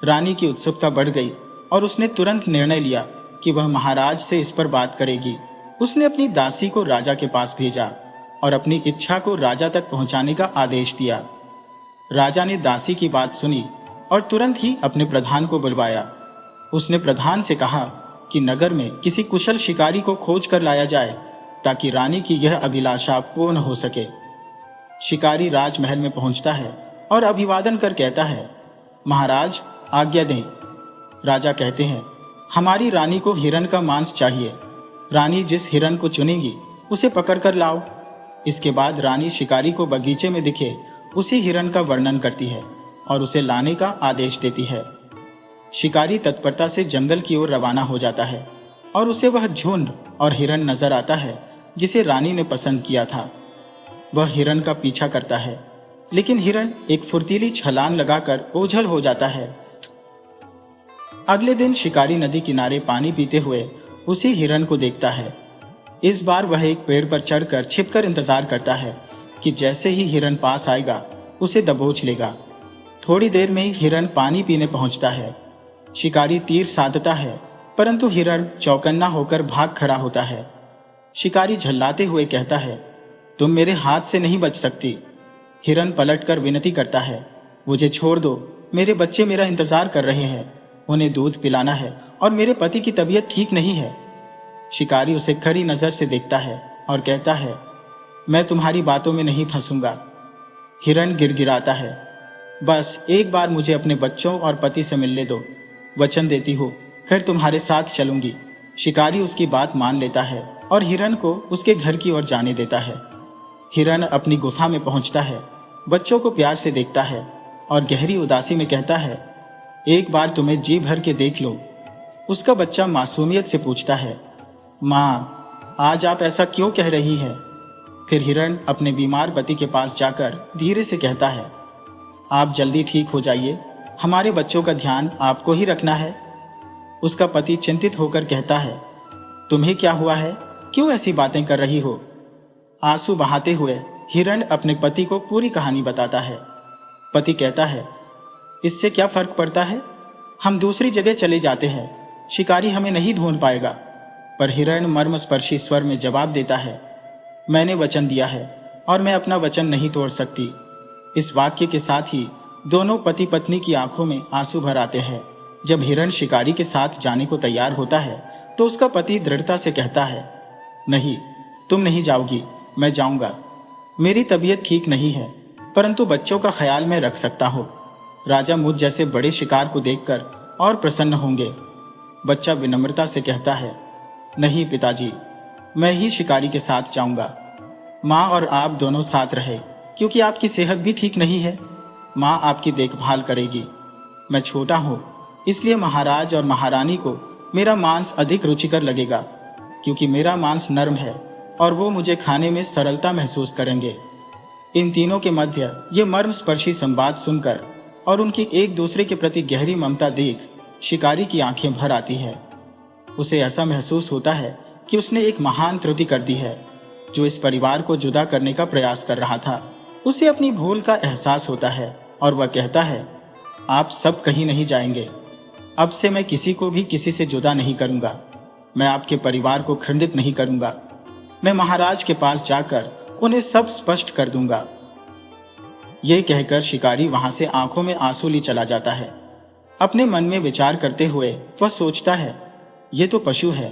रानी की उत्सुकता बढ़ गई और उसने तुरंत निर्णय लिया कि वह महाराज से इस पर बात करेगी। उसने अपनी दासी को राजा के पास भेजा और अपनी इच्छा को राजा तक पहुंचाने का आदेश दिया। राजा ने दासी की बात सुनी और तुरंत ही अपने प्रधान को बुलवाया। उसने प्रधान से कहा कि नगर में किसी कुशल शिकारी को खोज कर लाया जाए ताकि रानी की यह अभिलाषा पूर्ण हो सके। शिकारी राजमहल में पहुंचता है और अभिवादन कर कहता है, महाराज आज्ञा दें। राजा कहते हैं, हमारी रानी को हिरण का मांस चाहिए। रानी जिस हिरण को चुनेगी उसे पकड़ कर लाओ। इसके बाद रानी शिकारी को बगीचे में दिखे उसी हिरण का वर्णन करती है और उसे लाने का आदेश देती है। शिकारी तत्परता से जंगल की ओर रवाना हो जाता है और उसे वह झुंड और हिरण नजर आता है जिसे रानी ने पसंद किया था। वह हिरण का पीछा करता है, लेकिन हिरण एक फुर्तीली छलांग लगाकर ओझल हो जाता है। अगले दिन शिकारी नदी किनारे पानी पीते हुए उसी हिरण को देखता है। इस बार वह एक पेड़ पर चढ़कर छिपकर इंतजार करता है कि जैसे ही हिरण पास आएगा उसे दबोच लेगा। थोड़ी देर में ही हिरण पानी पीने पहुंचता है। शिकारी तीर साधता है, परंतु हिरण चौकन्ना होकर भाग खड़ा होता है। शिकारी झल्लाते हुए कहता है, तुम मेरे हाथ से नहीं बच सकती। हिरण पलटकर विनती करता है, मुझे छोड़ दो, मेरे बच्चे मेरा इंतजार कर रहे हैं, उन्हें दूध पिलाना है और मेरे पति की तबीयत ठीक नहीं है। शिकारी उसे खड़ी नजर से देखता है और कहता है, मैं तुम्हारी बातों में नहीं फंसूंगा। हिरण गिड़गिड़ाता है, बस एक बार मुझे अपने बच्चों और पति से मिलने दो, वचन देती हूँ फिर तुम्हारे साथ चलूंगी। शिकारी उसकी बात मान लेता है और हिरण को उसके घर की ओर जाने देता है। हिरण अपनी गुफा में पहुंचता है, बच्चों को प्यार से देखता है और गहरी उदासी में कहता है, एक बार तुम्हें जी भर के देख लो। उसका बच्चा मासूमियत से पूछता है, माँ, आज आप ऐसा क्यों कह रही है? फिर हिरण अपने बीमार पति के पास जाकर धीरे से कहता है, आप जल्दी ठीक हो जाइए, हमारे बच्चों का ध्यान आपको ही रखना है। उसका पति चिंतित होकर कहता है, तुम्हें क्या हुआ है? क्यों ऐसी बातें कर रही हो? आंसू बहाते हुए हिरण अपने पति को पूरी कहानी बताता है। पति कहता है, इससे क्या फर्क पड़ता है? हम दूसरी जगह चले जाते हैं, शिकारी हमें नहीं ढूंढ पाएगा। पर हिरण मर्मस्पर्शी स्वर में जवाब देता है, मैंने वचन दिया है और मैं अपना वचन नहीं तोड़ सकती। इस वाक्य के साथ ही दोनों पति पत्नी की आंखों में आंसू भर आते हैं। जब हिरण शिकारी के साथ जाने को तैयार होता है तो उसका पति दृढ़ता से कहता है, नहीं, तुम नहीं जाओगी, मैं जाऊंगा। मेरी तबीयत ठीक नहीं है, परंतु बच्चों का ख्याल मैं रख सकता हूँ। राजा मुझ जैसे बड़े शिकार को देखकर और प्रसन्न होंगे। बच्चा विनम्रता से कहता है, नहीं पिताजी, मैं ही शिकारी के साथ जाऊंगा। माँ और आप दोनों साथ रहे, क्योंकि आपकी सेहत भी ठीक नहीं है। माँ आपकी देखभाल करेगी। मैं छोटा हूँ, इसलिए महाराज और महारानी को मेरा मांस अधिक रुचिकर लगेगा, क्योंकि मेरा मांस नरम है और वो मुझे खाने में सरलता महसूस करेंगे। इन तीनों के मध्य ये मर्मस्पर्शी संवाद सुनकर और उनकी एक दूसरे के प्रति गहरी ममता देख शिकारी की आंखें भर आती है। उसे ऐसा महसूस होता है कि उसने एक महान त्रुटि कर दी है, जो इस परिवार को जुदा करने का प्रयास कर रहा था। उसे अपनी भूल का एहसास होता है और वह कहता है, आप सब कहीं नहीं जाएंगे। अब से मैं किसी को भी किसी से जुदा नहीं करूंगा। मैं आपके परिवार को खंडित नहीं करूंगा। मैं महाराज के पास जाकर उन्हें सब स्पष्ट कर दूंगा। यह कहकर शिकारी वहां से आंखों में आंसू ली चला जाता है। अपने मन में विचार करते हुए वह सोचता है, ये तो पशु है,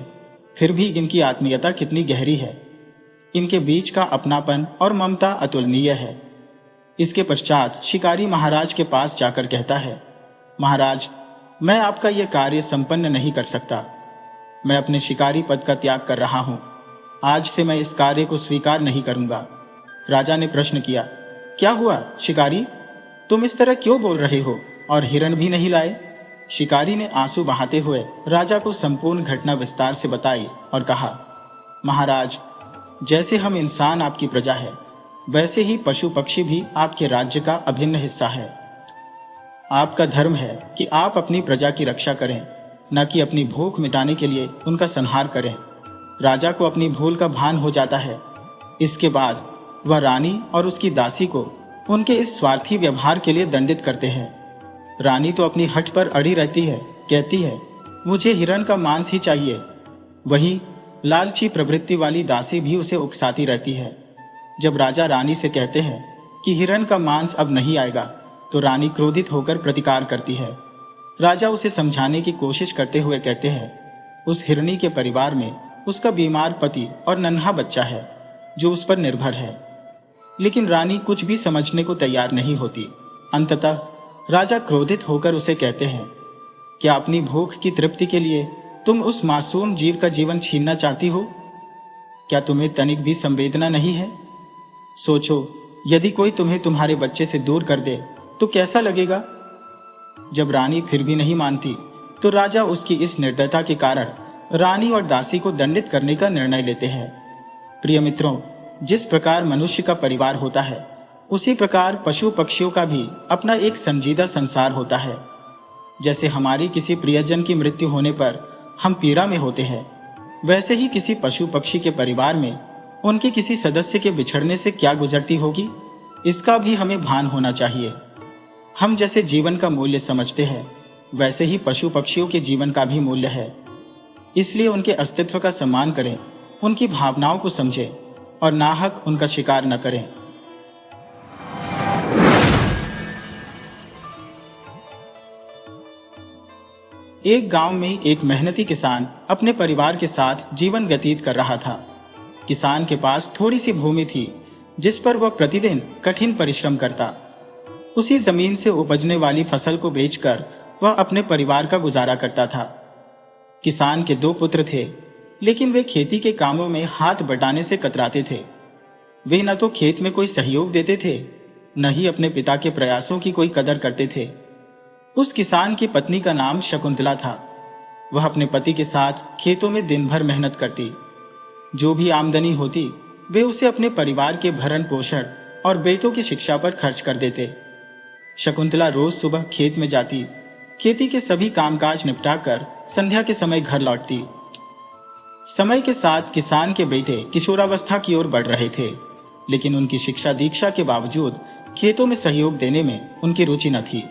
फिर भी इनकी आत्मीयता कितनी गहरी है। इनके बीच का अपनापन और ममता अतुलनीय है। इसके पश्चात शिकारी महाराज के पास जाकर कहता है, महाराज, मैं आपका यह कार्य संपन्न नहीं कर सकता। मैं अपने शिकारी पद का त्याग कर रहा हूं। आज से मैं इस कार्य को स्वीकार नहीं करूंगा। राजा ने प्रश्न किया, क्या हुआ शिकारी, तुम इस तरह क्यों बोल रहे हो और हिरण भी नहीं लाए? शिकारी ने आंसू बहाते हुए राजा को संपूर्ण घटना विस्तार से बताई और कहा, महाराज, जैसे हम इंसान आपकी प्रजा है, वैसे ही पशु पक्षी भी आपके राज्य का अभिन्न हिस्सा है। आपका धर्म है कि आप अपनी प्रजा की रक्षा करें, न कि अपनी भूख मिटाने के लिए उनका संहार करें। राजा को अपनी भूल का भान हो जाता है। इसके बाद वह रानी और उसकी दासी को उनके इस स्वार्थी व्यवहार के लिए दंडित करते हैं। रानी तो अपनी हठ पर अड़ी रहती है, कहती है, मुझे हिरण का मांस ही चाहिए। वहीं लालची प्रवृत्ति वाली दासी भी उसे उकसाती रहती है। जब राजा रानी से कहते हैं कि हिरण का मांस अब नहीं आएगा, तो रानी क्रोधित होकर प्रतिकार करती है। राजा उसे समझाने की कोशिश करते हुए कहते हैं, उस हिरणी के परिवार में उसका बीमार पति और नन्हा बच्चा है, जो उस पर निर्भर है। लेकिन रानी कुछ भी समझने को तैयार नहीं होती। अंततः राजा क्रोधित होकर उसे कहते हैं, क्या अपनी भूख की तृप्ति के लिए तुम उस मासूम जीव का जीवन छीनना चाहती हो? क्या तुम्हें तनिक भी संवेदना नहीं है? सोचो, यदि कोई तुम्हें तुम्हारे बच्चे से दूर कर दे तो कैसा लगेगा? जब रानी फिर भी नहीं मानती, तो राजा उसकी इस निर्दयता के कारण रानी और दासी को दंडित करने का निर्णय लेते हैं। प्रिय मित्रों, जिस प्रकार मनुष्य का परिवार होता है, उसी प्रकार पशु पक्षियों का भी अपना एक संजीदा संसार होता है। जैसे हमारी किसी प्रियजन की मृत्यु होने पर हम पीड़ा में होते हैं, वैसे ही किसी पशु पक्षी के परिवार में उनके किसी सदस्य के बिछड़ने से क्या गुजरती होगी, इसका भी हमें भान होना चाहिए। हम जैसे जीवन का मूल्य समझते हैं, वैसे ही पशु पक्षियों के जीवन का भी मूल्य है। इसलिए उनके अस्तित्व का सम्मान करें, उनकी भावनाओं को समझें और नाहक उनका शिकार न करें। एक गांव में एक मेहनती किसान अपने परिवार के साथ जीवन व्यतीत कर रहा था। किसान के पास थोड़ी सी भूमि थी, जिस पर वह प्रतिदिन कठिन परिश्रम करता। उसी जमीन से उपजने वाली फसल को बेचकर वह अपने परिवार का गुजारा करता था। किसान के 2 पुत्र थे। लेकिन वे खेती के कामों में हाथ बटाने से कतराते थे। वे न तो खेत में कोई सहयोग देते थे, न ही अपने पिता के प्रयासों की कोई कदर करते थे। उस किसान की पत्नी का नाम शकुंतला था। वह अपने पति के साथ खेतों में दिन भर मेहनत करती। जो भी आमदनी होती वे उसे अपने परिवार के भरण पोषण और बेटों की शिक्षा पर खर्च कर देते। शकुंतला रोज सुबह खेत में जाती, खेती के सभी कामकाज निपटाकर संध्या के समय घर लौटती। समय के साथ किसान के बेटे किशोरावस्था की ओर बढ़ रहे थे, लेकिन उनकी शिक्षा दीक्षा के बावजूद खेतों में सहयोग देने में उनकी रुचि न थी।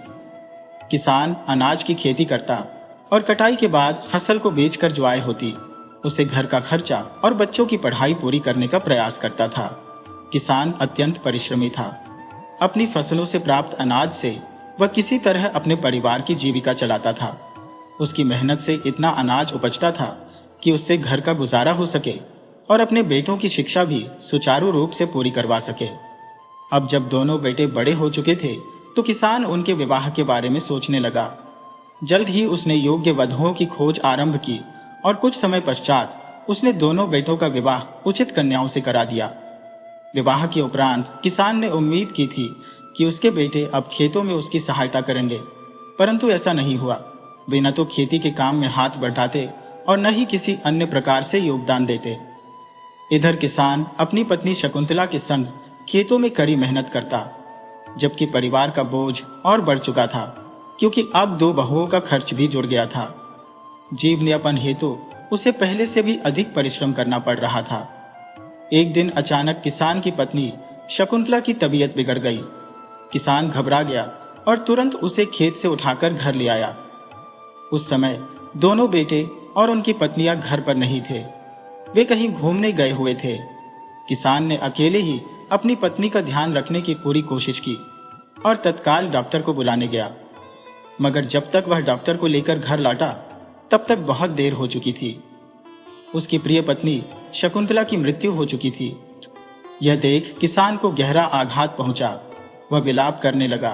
किसान अनाज की खेती करता और कटाई के बाद फसल को बेचकर जो आय होती उसे घर का खर्चा और बच्चों की पढ़ाई पूरी करने का प्रयास करता था। किसान अत्यंत परिश्रमी था। अपनी फसलों से प्राप्त अनाज से वह किसी तरह अपने परिवार की जीविका चलाता था। उसकी मेहनत से इतना अनाज उपजता था कि उससे घर का गुजारा हो सके और अपने बेटों की शिक्षा भी सुचारू रूप से पूरी करवा सके। अब जब दोनों बेटे बड़े हो चुके थे तो किसान उनके विवाह के बारे में सोचने लगा। जल्द ही उसने योग्य वधुओं की खोज आरंभ की और कुछ समय पश्चात उसने दोनों बेटों का विवाह उचित कन्याओं से करा दिया। विवाह के उपरांत किसान ने उम्मीद की थी कि उसके बेटे अब खेतों में उसकी सहायता करेंगे, परंतु ऐसा नहीं हुआ। वे न तो खेती के काम में हाथ बढ़ाते और न ही किसी अन्य प्रकार से योगदान देते। इधर किसान अपनी पत्नी शकुंतला के संग खेतों में कड़ी मेहनत करता, जबकि परिवार का बोझ और बढ़ चुका था, क्योंकि अब 2 बहुओं का खर्च भी जुड़ गया था। जीवनयापन हेतु उसे पहले से भी अधिक परिश्रम करना पड़ रहा था। एक दिन अचानक किसान की पत्नी शकुंतला की तबीयत बिगड़ गई। किसान घबरा गया और तुरंत उसे खेत से उठाकर घर ले आया। उस समय दोनों बेटे और उनकी पत्नियां घर पर नहीं थे, वे कहीं घूमने गए हुए थे। किसान ने अकेले ही अपनी पत्नी का ध्यान रखने की पूरी कोशिश की और तत्काल डॉक्टर को बुलाने गया, मगर जब तक वह डॉक्टर को लेकर घर लौटा तब तक बहुत देर हो चुकी थी। उसकी प्रिय पत्नी शकुंतला की मृत्यु हो चुकी थी। यह देख किसान को गहरा आघात पहुंचा। वह विलाप करने लगा,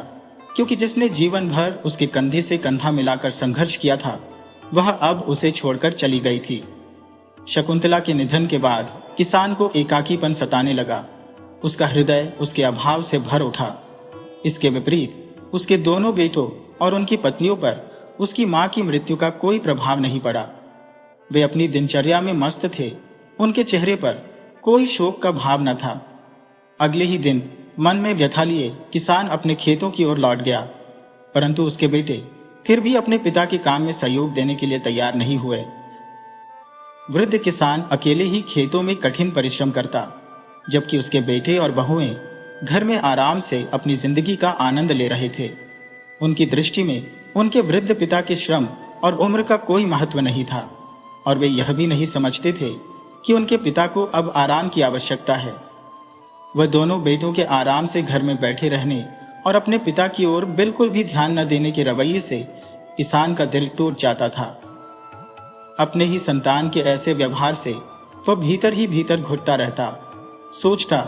क्योंकि जिसने जीवन भर उसके कंधे से कंधा मिलाकर संघर्ष किया था वह अब उसे छोड़कर चली गई थी। शकुंतला के निधन के बाद किसान को एकाकीपन सताने लगा। उसका हृदय उसके अभाव से भर उठा। इसके विपरीत उसके दोनों बेटों और उनकी पत्नियों पर उसकी मां की मृत्यु का कोई प्रभाव नहीं पड़ा। वे अपनी दिनचर्या में मस्त थे। उनके चेहरे पर कोई शोक का भाव न था। अगले ही दिन मन में व्यथा लिए किसान अपने खेतों की ओर लौट गया, परंतु उसके बेटे फिर भी अपने पिता के काम में सहयोग देने के लिए तैयार नहीं हुए। वृद्ध किसान अकेले ही खेतों में कठिन परिश्रम करता, जबकि उसके बेटे और बहुएं घर में आराम से अपनी जिंदगी का आनंद ले रहे थे। उनकी दृष्टि में उनके वृद्ध पिता के श्रम और उम्र का कोई महत्व नहीं था, और वे यह भी नहीं समझते थे कि उनके पिता को अब आराम की आवश्यकता है। वह दोनों बेटों के आराम से घर में बैठे रहने और अपने पिता की ओर बिल्कुल भी ध्यान न देने के रवैये से किसान का दिल टूट जाता था। अपने ही संतान के ऐसे व्यवहार से वह भीतर ही भीतर घुटता रहता, सोचता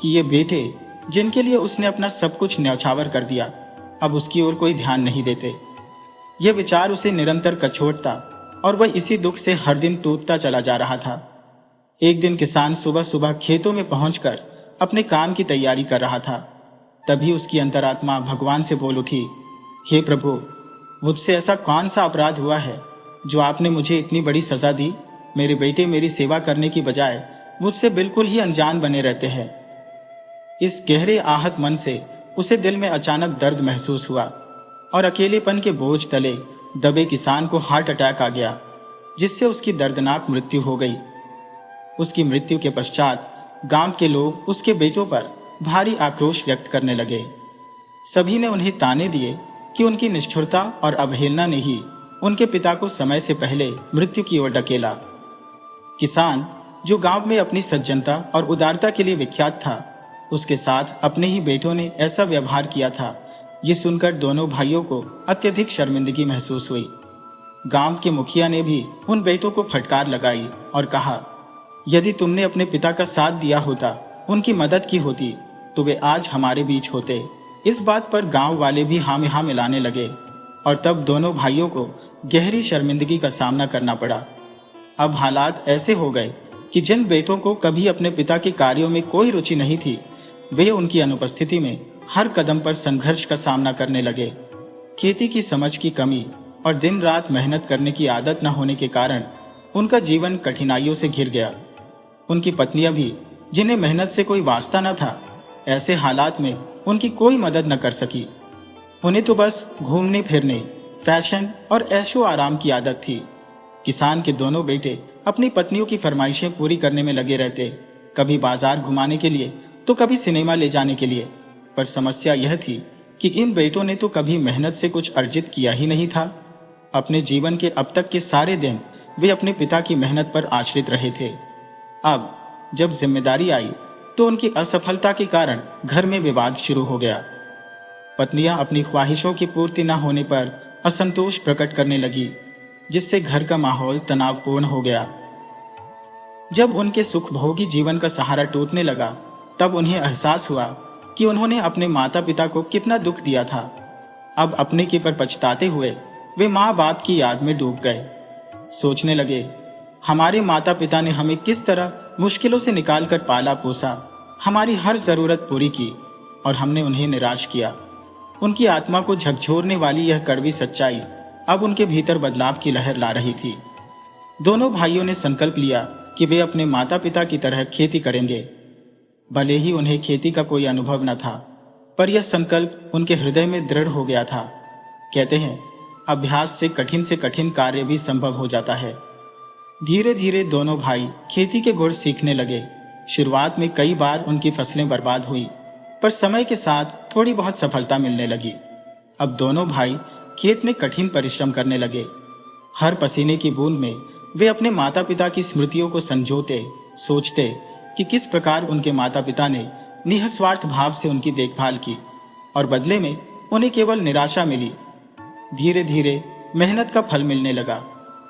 कि ये बेटे जिनके लिए उसने अपना सब कुछ न्यौछावर कर दिया अब उसकी ओर कोई ध्यान नहीं देते। यह विचार उसे निरंतर कछोड़ता और वह इसी दुख से हर दिन टूटता चला जा रहा था। एक दिन किसान सुबह सुबह खेतों में पहुंचकर अपने काम की तैयारी कर रहा था। तभी उसकी अंतरात्मा भगवान से बोल उठी, हे प्रभु, मुझसे ऐसा कौन सा अपराध हुआ है जो आपने मुझे इतनी बड़ी सजा दी। मेरे बेटे मेरी सेवा करने की बजाय मुझसे बिल्कुल ही अनजान बने रहते हैं। इस गहरे आहत मन से उसे दिल में अचानक दर्द महसूस हुआ और अकेलेपन के बोझ तले दबे किसान को हार्ट अटैक आ गया, जिससे उसकी दर्दनाक मृत्यु हो गई। उसकी मृत्यु के पश्चात गांव के लोग उसके बेटों पर भारी आक्रोश व्यक्त करने लगे। सभी ने उन्हें ताने दिए कि उनकी निष्ठुरता और अवहेलना ने ही उनके पिता को समय से पहले मृत्यु की ओर ढकेला। किसान, जो गांव में अपनी सज्जनता और उदारता के लिए विख्यात था, उसके साथ अपने ही बेटों ने ऐसा व्यवहार किया था। ये सुनकर दोनों भाइयों को अत्यधिक शर्मिंदगी महसूस हुई। गांव के मुखिया ने भी उन बेटों को फटकार लगाई और कहा, यदि तुमने अपने पिता का साथ दिया होता, उनकी मदद की होती, तो वे आज हमारे बीच होते। इस बात पर गांव वाले भी हाँ में हाँ मिलाने लगे और तब दोनों भाइयों को गहरी शर्मिंदगी का सामना करना पड़ा। अब हालात ऐसे हो गए कि जिन बेटों को कभी अपने पिता के कार्यों में कोई रुचि नहीं थी, वे उनकी अनुपस्थिति में हर कदम पर संघर्ष का सामना करने लगे। खेती की समझ की कमी और दिन रात मेहनत करने की आदत न होने के कारण उनका जीवन कठिनाइयों से घिर गया। उनकी पत्नियां भी, जिन्हें मेहनत से कोई वास्ता न था, ऐसे हालात में उनकी कोई मदद न कर सकी। उन्हें तो बस घूमने फिरने, फैशन और ऐशो आराम की आदत थी। किसान के दोनों बेटे अपनी पत्नियों की फरमाइशें पूरी करने में लगे रहते, कभी बाजार घुमाने के लिए तो कभी सिनेमा ले जाने के लिए। पर समस्या यह थी कि इन बेटों ने तो कभी मेहनत से कुछ अर्जित किया ही नहीं था। अपने जीवन के अब तक के सारे दिन वे अपने पिता की मेहनत पर आश्रित रहे थे। अब जब जिम्मेदारी आई तो उनकी असफलता के कारण घर में विवाद शुरू हो गया। पत्नियां अपनी ख्वाहिशों की पूर्ति न होने पर असंतोष प्रकट करने लगी, जिससे घर का माहौल तनावपूर्ण हो गया। जब उनके सुखभोगी जीवन का सहारा टूटने लगा, तब उन्हें एहसास हुआ कि उन्होंने अपने माता पिता को कितना दुख दिया था। अब अपने के पर पछताते हुए वे माँ बाप की याद में डूब गए। सोचने लगे, हमारे माता पिता ने हमें किस तरह मुश्किलों से निकालकर पाला पोसा, हमारी हर जरूरत पूरी की, और हमने उन्हें निराश किया। उनकी आत्मा को झकझोरने वाली यह कड़वी सच्चाई अब उनके भीतर बदलाव की लहर ला रही थी। दोनों भाइयों ने संकल्प लिया कि वे अपने माता पिता की तरह खेती करेंगे। भले ही उन्हें खेती का कोई अनुभव न था, पर यह संकल्प उनके हृदय में दृढ़ हो गया था। कहते हैं, अभ्यास से कठिन कार्य भी संभव हो जाता है। धीरे धीरे दोनों भाई खेती के गुण सीखने लगे। शुरुआत में कई बार उनकी फसलें बर्बाद हुई, पर समय के साथ थोड़ी बहुत सफलता मिलने लगी। अब दोनों भाई खेत में कठिन परिश्रम करने लगे। हर पसीने की बूंद में वे अपने माता पिता की स्मृतियों को संजोते, सोचते कि किस प्रकार उनके माता पिता ने निस्वार्थ भाव से उनकी देखभाल की और बदले में उन्हें केवल निराशा मिली। धीरे धीरे मेहनत का फल मिलने लगा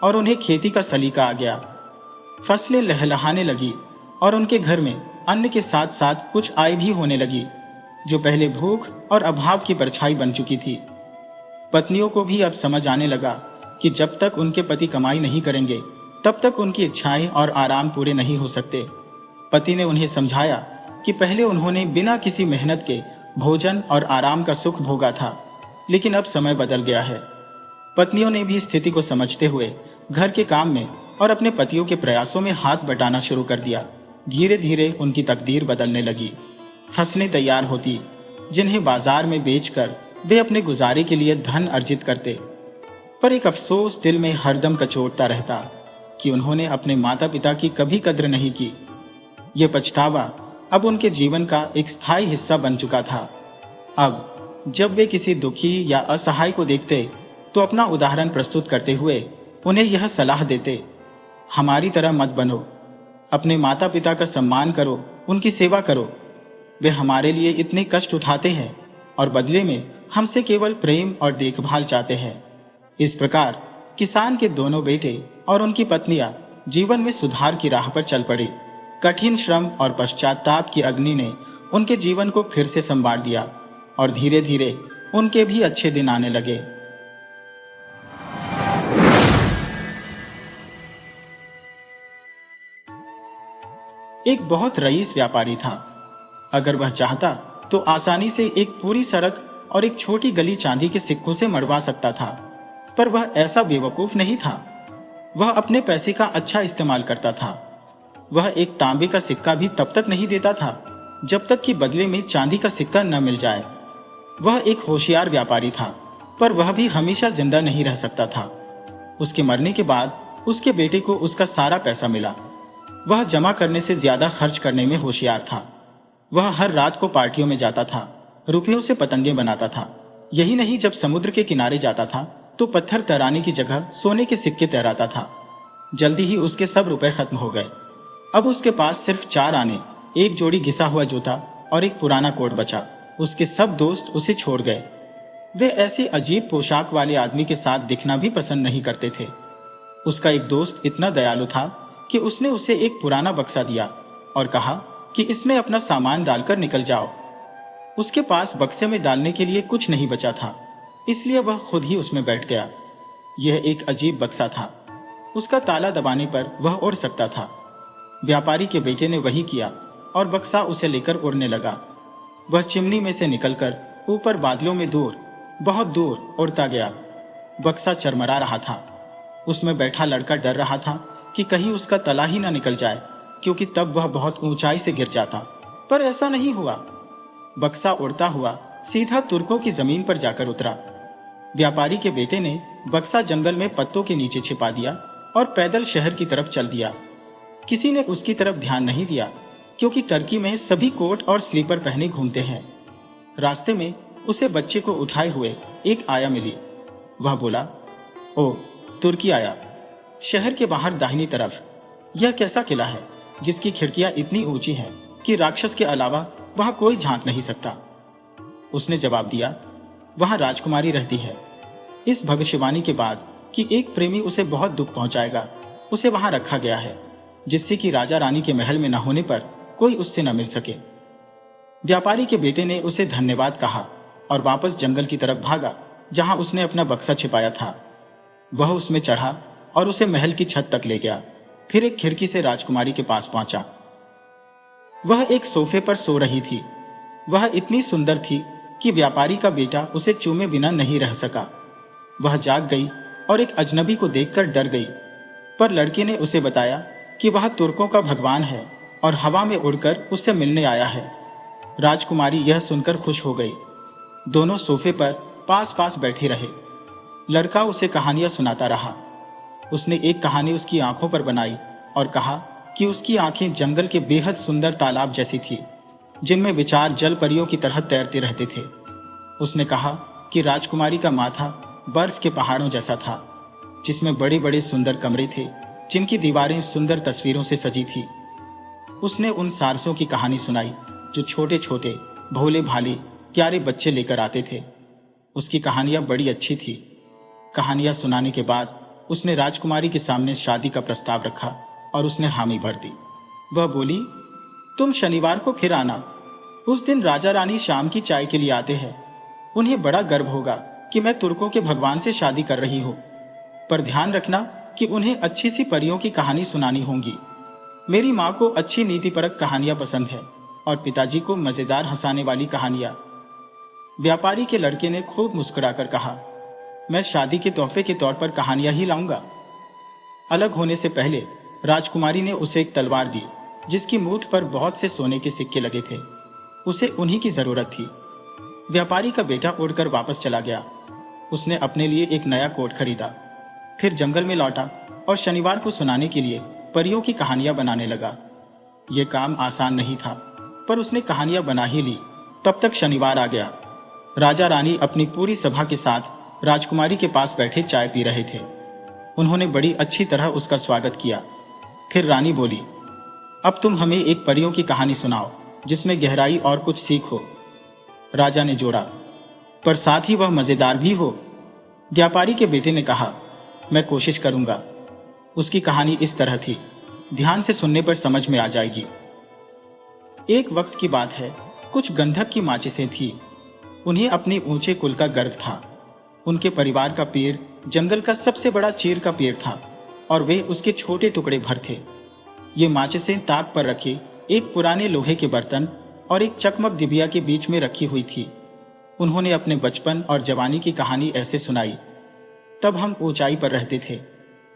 और उन्हें खेती का सलीका आ गया। फसलें लहलहाने लगी और उनके घर में अन्न के साथ साथ कुछ आय भी होने लगी, जो पहले भूख और अभाव की परछाई बन चुकी थी। पत्नियों को भी अब समझ आने लगा कि जब तक उनके पति कमाई नहीं करेंगे, तब तक उनकी इच्छाएं और आराम पूरे नहीं हो सकते। पति ने उन्हें समझाया कि पहले उन्होंने बिना किसी मेहनत के भोजन और आराम का सुख भोगा था, लेकिन अब समय बदल गया है। पत्नियों ने भी स्थिति को समझते हुए घर के काम में और अपने पतियों के प्रयासों में हाथ बटाना शुरू कर दिया। धीरे धीरे उनकी तकदीर बदलने लगी। फसलें तैयार होती, जिन्हें बाजार में बेचकर वे अपने गुजारे के लिए धन अर्जित करते। पर एक अफसोस दिल में हरदम कचोटता रहता कि उन्होंने अपने माता पिता की कभी कद्र नहीं की। यह पछतावा अब उनके जीवन का एक स्थायी हिस्सा बन चुका था। अब जब वे किसी दुखी या असहाय को देखते तो अपना उदाहरण प्रस्तुत करते हुए उन्हें यह सलाह देते, हमारी तरह मत बनो, अपने माता पिता का सम्मान करो, उनकी सेवा करो। वे हमारे लिए इतने कष्ट उठाते हैं और बदले में हमसे केवल प्रेम और देखभाल चाहते हैं। इस प्रकार किसान के दोनों बेटे और उनकी पत्नियां जीवन में सुधार की राह पर चल पड़े। कठिन श्रम और पश्चाताप की अग्नि ने उनके जीवन को फिर से संवार दिया और धीरे धीरे उनके भी अच्छे दिन आने लगे। एक बहुत रईस व्यापारी था। अगर वह चाहता तो आसानी से एक पूरी सड़क और एक छोटी गली चांदी के सिक्कों से मढ़वा सकता था, पर वह ऐसा बेवकूफ नहीं था। वह अपने पैसे का अच्छा इस्तेमाल करता था। वह एक तांबे का सिक्का भी तब तक नहीं देता था जब तक कि बदले में चांदी का सिक्का न मिल जाए। वह एक होशियार व्यापारी था, पर वह भी हमेशा जिंदा नहीं रह सकता था। उसके मरने के बाद उसके बेटे को उसका सारा पैसा मिला। वह जमा करने से ज्यादा खर्च करने में होशियार था। वह हर रात को पार्टियों में जाता था, रुपयों से पतंगे बनाता था। यही नहीं, जब समुद्र के किनारे जाता था तो पत्थर तराने की जगह सोने के सिक्के तैराता था। जल्दी ही उसके सब रुपए खत्म हो गए। अब उसके पास सिर्फ 4 आने, एक जोड़ी घिसा हुआ जूता और एक पुराना कोट बचा। उसके सब दोस्त उसे छोड़ गए। वे ऐसे अजीब पोशाक वाले आदमी के साथ दिखना भी पसंद नहीं करते थे। उसका एक दोस्त इतना दयालु था कि उसने उसे एक पुराना बक्सा दिया और कहा कि इसमें अपना सामान डालकर निकल जाओ। उसके पास बक्से में डालने के लिए कुछ नहीं बचा था, इसलिए वह खुद ही उसमें बैठ गया। यह एक अजीब बक्सा था। उसका ताला दबाने पर वह उड़ सकता था। व्यापारी के बेटे ने वही किया और बक्सा उसे लेकर उड़ने लगा। वह चिमनी में से निकलकर ऊपर बादलों में दूर, बहुत दूर उड़ता गया। बक्सा चरमरा रहा था। उसमें बैठा लड़का डर रहा था कि कहीं उसका तला ही न निकल जाए, क्योंकि तब वह बहुत ऊंचाई से गिर जाता। पर ऐसा नहीं हुआ। बक्सा उड़ता हुआ सीधा तुर्कों की जमीन पर जाकर उतरा। व्यापारी के बेटे ने बक्सा जंगल में पत्तों के नीचे छिपा दिया और पैदल शहर की तरफ चल दिया। किसी ने उसकी तरफ ध्यान नहीं दिया, क्योंकि टर्की में सभी कोट और स्लीपर पहने घूमते हैं। रास्ते में उसे बच्चे को उठाए हुए एक आया मिली। वह बोला, ओ, तुर्की आया। शहर के बाहर दाहिनी तरफ। यह कैसा किला है जिसकी खिड़कियां इतनी ऊंची हैं कि राक्षस के अलावा वहां कोई झांक नहीं सकता। उसने जवाब दिया, वहां राजकुमारी रहती है। इस भविष्यवाणी के बाद कि एक प्रेमी उसे बहुत दुख पहुंचाएगा, उसे वहां रखा गया है, जिससे कि राजा रानी के महल में न होने पर कोई उससे न मिल सके। व्यापारी के बेटे ने उसे धन्यवाद कहा और वापस जंगल की तरफ भागा, जहां उसने अपना बक्सा छिपाया था। वह उसमें चढ़ा और उसे महल की छत तक ले गया। फिर एक खिड़की से राजकुमारी के पास पहुंचा। वह एक सोफे पर सो रही थी। वह इतनी सुंदर थी कि व्यापारी का बेटा उसे चूमे बिना नहीं रह सका। वह जाग गई और एक अजनबी को देखकर डर गई, पर लड़के ने उसे बताया कि वह तुर्कों का भगवान है और हवा में उड़कर उससे मिलने आया है। राजकुमारी यह सुनकर खुश हो गई। दोनों सोफे पर पास पास बैठे रहे। लड़का उसे कहानियां सुनाता रहा। उसने एक कहानी उसकी आंखों पर बनाई और कहा कि उसकी आंखें जंगल के बेहद सुंदर तालाब जैसी थी, जिनमें विचार जल परियों की तरह तैरते रहते थे। उसने कहा कि राजकुमारी का माथा बर्फ के पहाड़ों जैसा था, जिसमें बड़े बड़े सुंदर कमरे थे, जिनकी दीवारें सुंदर तस्वीरों से सजी थी। उसने उन सारसों की कहानी सुनाई जो छोटे छोटे भोले भाले प्यारे बच्चे लेकर आते थे। उसकी कहानियां बड़ी अच्छी थी। कहानियां सुनाने के बाद उसने राजकुमारी के सामने शादी का प्रस्ताव रखा और उसने हामी भर दी। वह बोली, तुम शनिवार को फिर आना। उस दिन राजा रानी शाम की चाय के लिए आते हैं। उन्हें बड़ा गर्व होगा कि मैं तुर्कों के भगवान से शादी कर रही हूं, पर ध्यान रखना कि उन्हें अच्छी सी परियों की कहानी सुनानी होगी। मेरी माँ को अच्छी नीतिपरक कहानियां पसंद है और पिताजी को मजेदार हंसाने वाली कहानियां। व्यापारी के लड़के ने खूब मुस्कुराकर कहा, मैं शादी के तोहफे के तौर पर कहानियां ही लाऊंगा। अलग होने से पहले राजकुमारी ने उसे एक तलवार दी, जिसकी मूठ पर बहुत से सोने के सिक्के लगे थे। उसे उन्हीं की जरूरत थी। व्यापारी का बेटा उड़कर वापस चला गया। उसने अपने लिए एक नया कोट खरीदा, फिर जंगल में लौटा और शनिवार को सुनाने के लिए परियों की कहानियां बनाने लगा। यह काम आसान नहीं था, पर उसने कहानियां बना ही ली। तब तक शनिवार आ गया। राजा रानी अपनी पूरी सभा के साथ राजकुमारी के पास बैठे चाय पी रहे थे। उन्होंने बड़ी अच्छी तरह उसका स्वागत किया। फिर रानी बोली, अब तुम हमें एक परियों की कहानी सुनाओ जिसमें गहराई और कुछ सीख हो। राजा ने जोड़ा, पर साथ ही वह मजेदार भी हो। व्यापारी के बेटे ने कहा, मैं कोशिश करूंगा। उसकी कहानी इस तरह थी, ध्यान से सुनने पर समझ में आ जाएगी। एक वक्त की बात है, कुछ गंधक की माचिसें थी। उन्हें अपने ऊंचे कुल का गर्व था। उनके परिवार का पेड़ जंगल का सबसे बड़ा चीड़ का पेड़ था और वे उसके छोटे टुकड़े भर थे। ये माचिसें ताक पर रखे एक पुराने लोहे के बर्तन और एक चकमक डिबिया के बीच में रखी हुई थी। उन्होंने अपने बचपन और जवानी की कहानी ऐसे सुनाई। तब हम ऊंचाई पर रहते थे।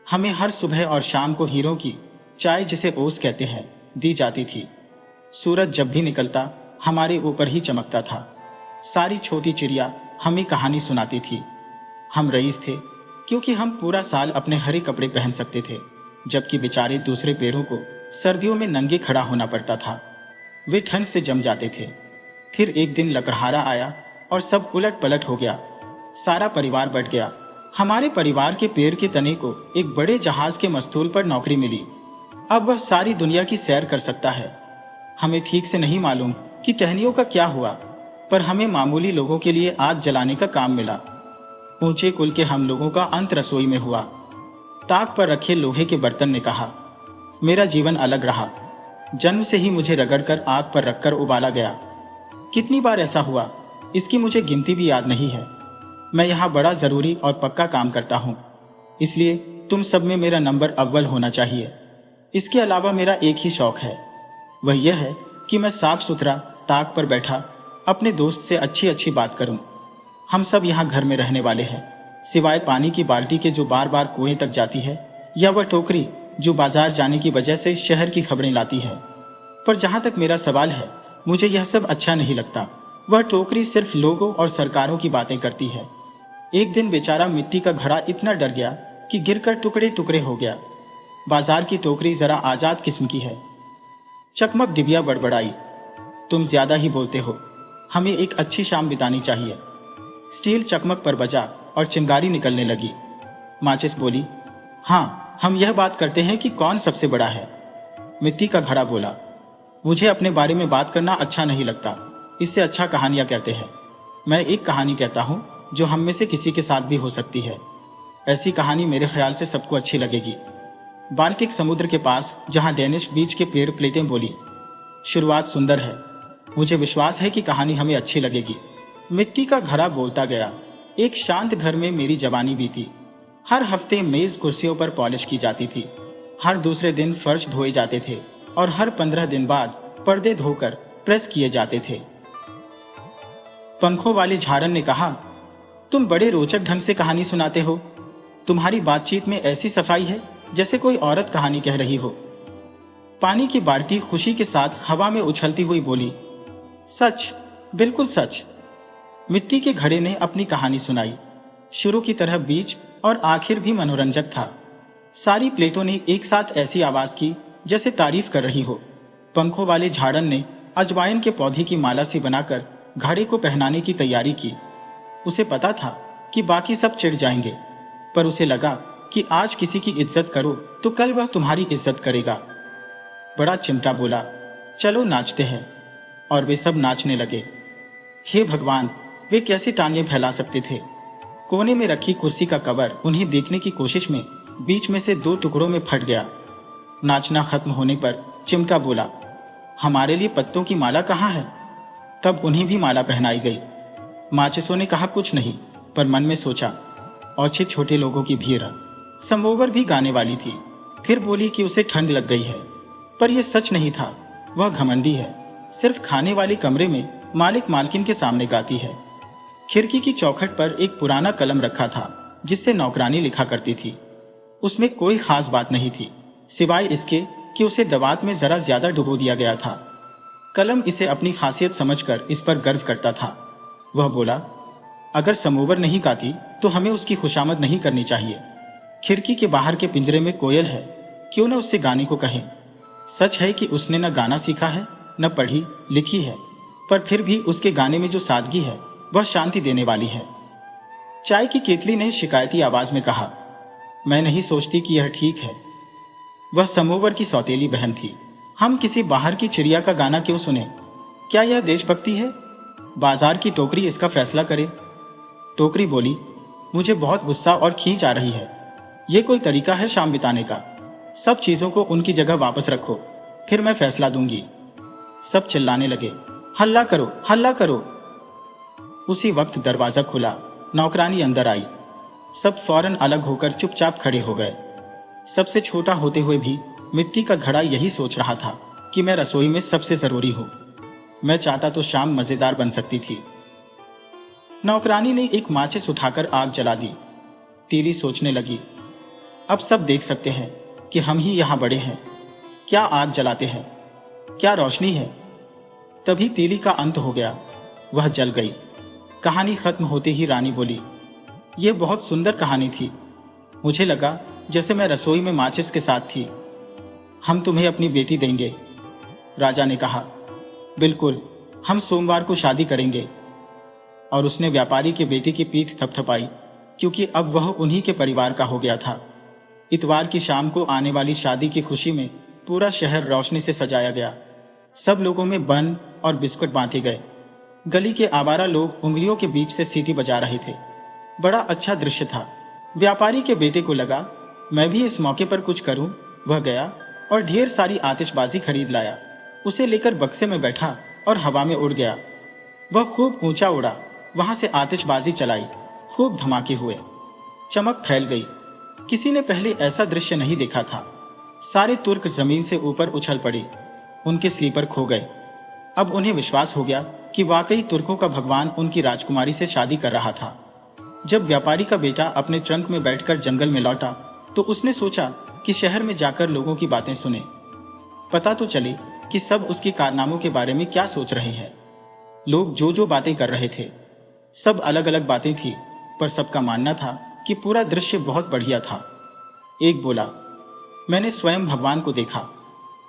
हमें हर सुबह और शाम को हीरों की चाय, जिसे ओस कहते हैं, दी जाती थी। सूरज जब भी निकलता हमारे ऊपर ही चमकता था। सारी छोटी चिड़िया हमें कहानी सुनाती थी। हम रईस थे, क्योंकि हम पूरा साल अपने हरे कपड़े पहन सकते थे, जबकि बेचारे दूसरे पेड़ों को सर्दियों में नंगे खड़ा होना पड़ता था। वे ठंड से जम जाते थे। फिर एक दिन लकड़हारा आया और सब उलट पलट हो गया। सारा परिवार बट गया। हमारे परिवार के पेड़ के तने को एक बड़े जहाज के मस्तूल पर नौकरी मिली। अब वह सारी दुनिया की सैर कर सकता है। हमें ठीक से नहीं मालूम कि टहनियों का क्या हुआ, पर हमें मामूली लोगों के लिए आग जलाने का काम मिला। ऊंचे कुल के हम लोगों का अंत रसोई में हुआ। ताक पर रखे लोहे के बर्तन ने कहा, मेरा जीवन अलग रहा। जन्म से ही मुझे रगड़कर आग पर रखकर उबाला गया। कितनी बार ऐसा हुआ, इसकी मुझे गिनती भी याद नहीं है। मैं यहाँ बड़ा जरूरी और पक्का काम करता हूँ। इसलिए तुम सब में मेरा नंबर अव्वल होना चाहिए। इसके अलावा मेरा एक ही शौक है, वह यह है कि मैं साफ सुथरा ताक पर बैठा अपने दोस्त से अच्छी अच्छी बात करूं। हम सब यहाँ घर में रहने वाले हैं, सिवाय पानी की बाल्टी के जो बार बार कुएं तक जाती है, या वह टोकरी जो बाजार जाने की वजह से शहर की खबरें लाती है। पर जहां तक मेरा सवाल है, मुझे यह सब अच्छा नहीं लगता। वह टोकरी सिर्फ लोगों और सरकारों की बातें करती है। एक दिन बेचारा मिट्टी का घड़ा इतना डर गया कि गिरकर टुकड़े टुकड़े हो गया। बाजार की टोकरी जरा आजाद किस्म की है। चकमक डिबिया बड़बड़ाई, तुम ज्यादा ही बोलते हो, हमें एक अच्छी शाम बितानी चाहिए। स्टील चकमक पर बजा और चिंगारी निकलने लगी। माचिस बोली, हाँ, हम यह बात करते हैं कि कौन सबसे बड़ा है। मिट्टी का घड़ा बोला, मुझे अपने बारे में बात करना अच्छा नहीं लगता, इससे अच्छा कहानियां कहते हैं। मैं एक कहानी कहता हूं जो हम में से किसी के साथ भी हो सकती है। ऐसी कहानी मेरे ख्याल से सबको अच्छी लगेगी। बाल्टिक समुद्र के पास जहां डेनिश बीच के पेड़ प्लेटें बोली, शुरुआत सुंदर है, मुझे विश्वास है कि कहानी हमें अच्छी लगेगी। मिट्टी का घड़ा बोलता गया, एक शांत घर में मेरी जवानी बीती। हर हफ्ते मेज कुर्सियों पर पॉलिश की जाती थी, हर दूसरे दिन फर्श धोए जाते थे और हर 15 दिन बाद पर्दे धोकर प्रेस किए जाते थे। पंखों वाले झारन ने कहा, तुम बड़े रोचक ढंग से कहानी सुनाते हो। तुम्हारी बातचीत में ऐसी सफाई है जैसे कोई औरत कहानी कह रही हो। पानी की बाल्टी खुशी के साथ हवा में उछलती हुई बोली, सच, बिल्कुल सच। मिट्टी के घड़े ने अपनी कहानी सुनाई। शुरू की तरह बीच और आखिर भी मनोरंजक था। सारी प्लेटों ने एक साथ ऐसी आवाज की जैसे तारीफ कर रही हो। पंखों वाले झाड़न ने अजवाइन के पौधे की माला सी बनाकर घड़े को पहनाने की तैयारी की। उसे पता था कि बाकी सब चिढ़ जाएंगे, पर उसे लगा कि आज किसी की इज्जत करो तो कल वह तुम्हारी इज्जत करेगा। बड़ा चिमटा बोला, चलो नाचते हैं, और वे सब नाचने लगे। हे भगवान, वे कैसी टांगें फैला सकते थे। कोने में रखी कुर्सी का कवर उन्हें देखने की कोशिश में बीच में से 2 टुकड़ों में फट गया। नाचना खत्म होने पर चिमटा बोला, हमारे लिए पत्तों की माला कहाँ है। तब उन्हें भी माला पहनाई गई। माचिसों ने कहा कुछ नहीं, पर मन में सोचा, औचित छोटे लोगों की भीड़। समोवर भी गाने वाली थी। फिर बोली कि उसे ठंड लग गई है, पर यह सच नहीं था, वह घमंडी है। सिर्फ खाने वाले कमरे में मालिक मालकिन के सामने गाती है। खिड़की की चौखट पर एक पुराना कलम रखा था जिससे नौकरानी लिखा करती थी। उसमें कोई खास बात नहीं थी, सिवाय इसके कि उसे दवात में जरा ज्यादा डुबो दिया गया था। कलम इसे अपनी खासियत समझकर इस पर गर्व करता था। वह बोला, अगर समोवर नहीं गाती तो हमें उसकी खुशामद नहीं करनी चाहिए। खिड़की के बाहर के पिंजरे में कोयल है, क्यों न उससे गाने को कहें। सच है कि उसने न गाना सीखा है न पढ़ी लिखी है, पर फिर भी उसके गाने में जो सादगी है वह शांति देने वाली है। चाय की केतली ने शिकायती आवाज में कहा, मैं नहीं सोचती कि यह ठीक है। वह समोवर की सौतेली बहन थी। हम किसी बाहर की चिड़िया का गाना क्यों सुने? क्या यह देशभक्ति है? बाजार की टोकरी इसका फैसला करे। टोकरी बोली, मुझे बहुत गुस्सा और खींच आ रही है। यह कोई तरीका है शाम बिताने का? सब चीजों को उनकी जगह वापस रखो, फिर मैं फैसला दूंगी। सब चिल्लाने लगे, हल्ला करो, हल्ला करो। उसी वक्त दरवाजा खुला, नौकरानी अंदर आई। सब फौरन अलग होकर चुपचाप खड़े हो गए। सबसे छोटा होते हुए भी मिट्टी का घड़ा यही सोच रहा था कि मैं रसोई में सबसे जरूरी हूं। मैं चाहता तो शाम मजेदार बन सकती थी। नौकरानी ने एक माचिस उठाकर आग जला दी। तीली सोचने लगी, अब सब देख सकते हैं कि हम ही यहां बड़े हैं। क्या आग जलाते हैं, क्या रोशनी है। तभी तीली का अंत हो गया, वह जल गई। कहानी खत्म होते ही रानी बोली, यह बहुत सुंदर कहानी थी। मुझे लगा जैसे मैं रसोई में माचिस के साथ थी। हम तुम्हें अपनी बेटी देंगे। राजा ने कहा, बिल्कुल, हम सोमवार को शादी करेंगे। और उसने व्यापारी के बेटे की पीठ थपथपाई, क्योंकि अब वह उन्हीं के परिवार का हो गया था। इतवार की शाम को आने वाली शादी की खुशी में पूरा शहर रोशनी से सजाया गया। सब लोगों में बन और बिस्कुट बांटे गए। गली के आवारा लोग उंगलियों के बीच से सीटी बजा रहे थे। बड़ा अच्छा दृश्य था। व्यापारी के बेटे को लगा, मैं भी इस मौके पर कुछ करूं। वह गया और ढेर सारी आतिशबाजी खरीद लाया। उसे लेकर बक्से में बैठा और हवा में उड़ गया। वह खूब ऊंचा उड़ा, वहां से आतिशबाजी चलाई, खूब धमाके हुए, चमक फैल गई। किसी ने पहले ऐसा दृश्य नहीं देखा था। सारे तुर्क जमीन से ऊपर उछल पड़े, उनके स्लीपर खो गए। अब उन्हें विश्वास हो गया कि वाकई तुर्कों का भगवान उनकी राजकुमारी से शादी कर रहा था। जब व्यापारी का बेटा अपने ट्रंक में बैठकर जंगल में लौटा तो उसने सोचा कि शहर में जाकर लोगों की बातें सुने, पता तो चले कि सब उसके कारनामों के बारे में क्या सोच रहे हैं। लोग जो जो बातें कर रहे थे, सब अलग अलग बातें थी, पर सबका मानना था कि पूरा दृश्य बहुत बढ़िया था। एक बोला, मैंने स्वयं भगवान को देखा,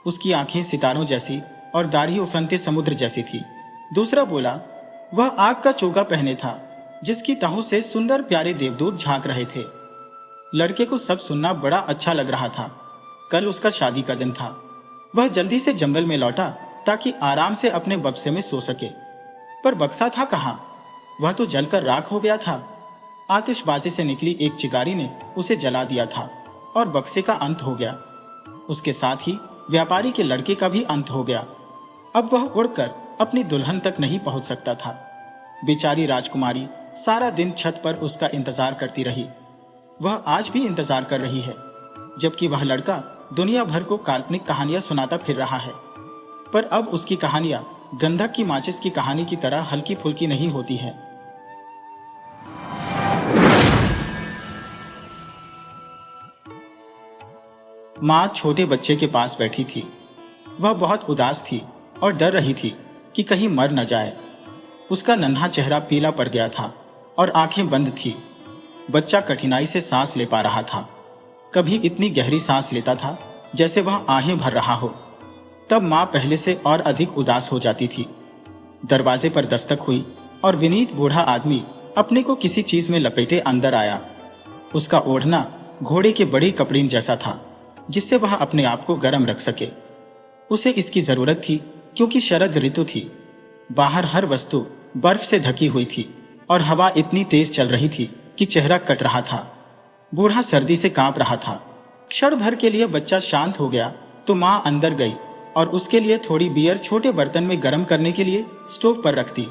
उसकी आंखें सितारों जैसी और दाढ़ी उफनते समुद्र जैसी थी। दूसरा बोला, वह आग का चोगा पहने था, जिसकी तहों से सुंदर प्यारे देवदूत झांक रहे थे। लड़के को सब सुनना बड़ा अच्छा लग रहा था। कल उसका शादी का दिन था। वह जल्दी से जंगल में लौटा ताकि आराम से अपने बक्से में सो सके, पर बक्सा था कहां? वह तो जलकर राख हो गया था। आतिशबाजी से निकली एक चिंगारी ने उसे जला दिया था और बक्से का अंत हो गया। उसके साथ ही व्यापारी के लड़के का भी अंत हो गया। अब वह उड़कर अपनी दुल्हन तक नहीं पहुंच सकता था। बेचारी राजकुमारी सारा दिन छत पर उसका इंतजार करती रही। वह आज भी इंतजार कर रही है, जबकि वह लड़का दुनिया भर को काल्पनिक कहानियां सुनाता फिर रहा है। पर अब उसकी कहानियां गंधक की माचिस की कहानी की तरह हल्की फुल्की नहीं होती है। माँ छोटे बच्चे के पास बैठी थी। वह बहुत उदास थी और डर रही थी कि कहीं मर न जाए। उसका नन्हा चेहरा पीला पड़ गया था और आंखें बंद थी। बच्चा कठिनाई से सांस ले पा रहा था। कभी इतनी गहरी सांस लेता था जैसे वह आहें भर रहा हो। तब माँ पहले से और अधिक उदास हो जाती थी। दरवाजे पर दस्तक हुई और विनीत बूढ़ा आदमी अपने को किसी चीज में लपेटे अंदर आया। उसका ओढ़ना घोड़े के बड़ी कपड़ीन जैसा था, जिससे वह अपने आप को गर्म रख सके। उसे इसकी जरूरत थी क्योंकि शरद ऋतु थी। बाहर हर वस्तु बर्फ से ढकी हुई थी और हवा इतनी तेज चल रही थी कि चेहरा कट रहा था। बूढ़ा सर्दी से कांप रहा था। क्षण भर के लिए बच्चा शांत हो गया तो माँ अंदर गई और उसके लिए थोड़ी बियर छोटे बर्तन में गर्म करने के लिए स्टोव पर रख दी।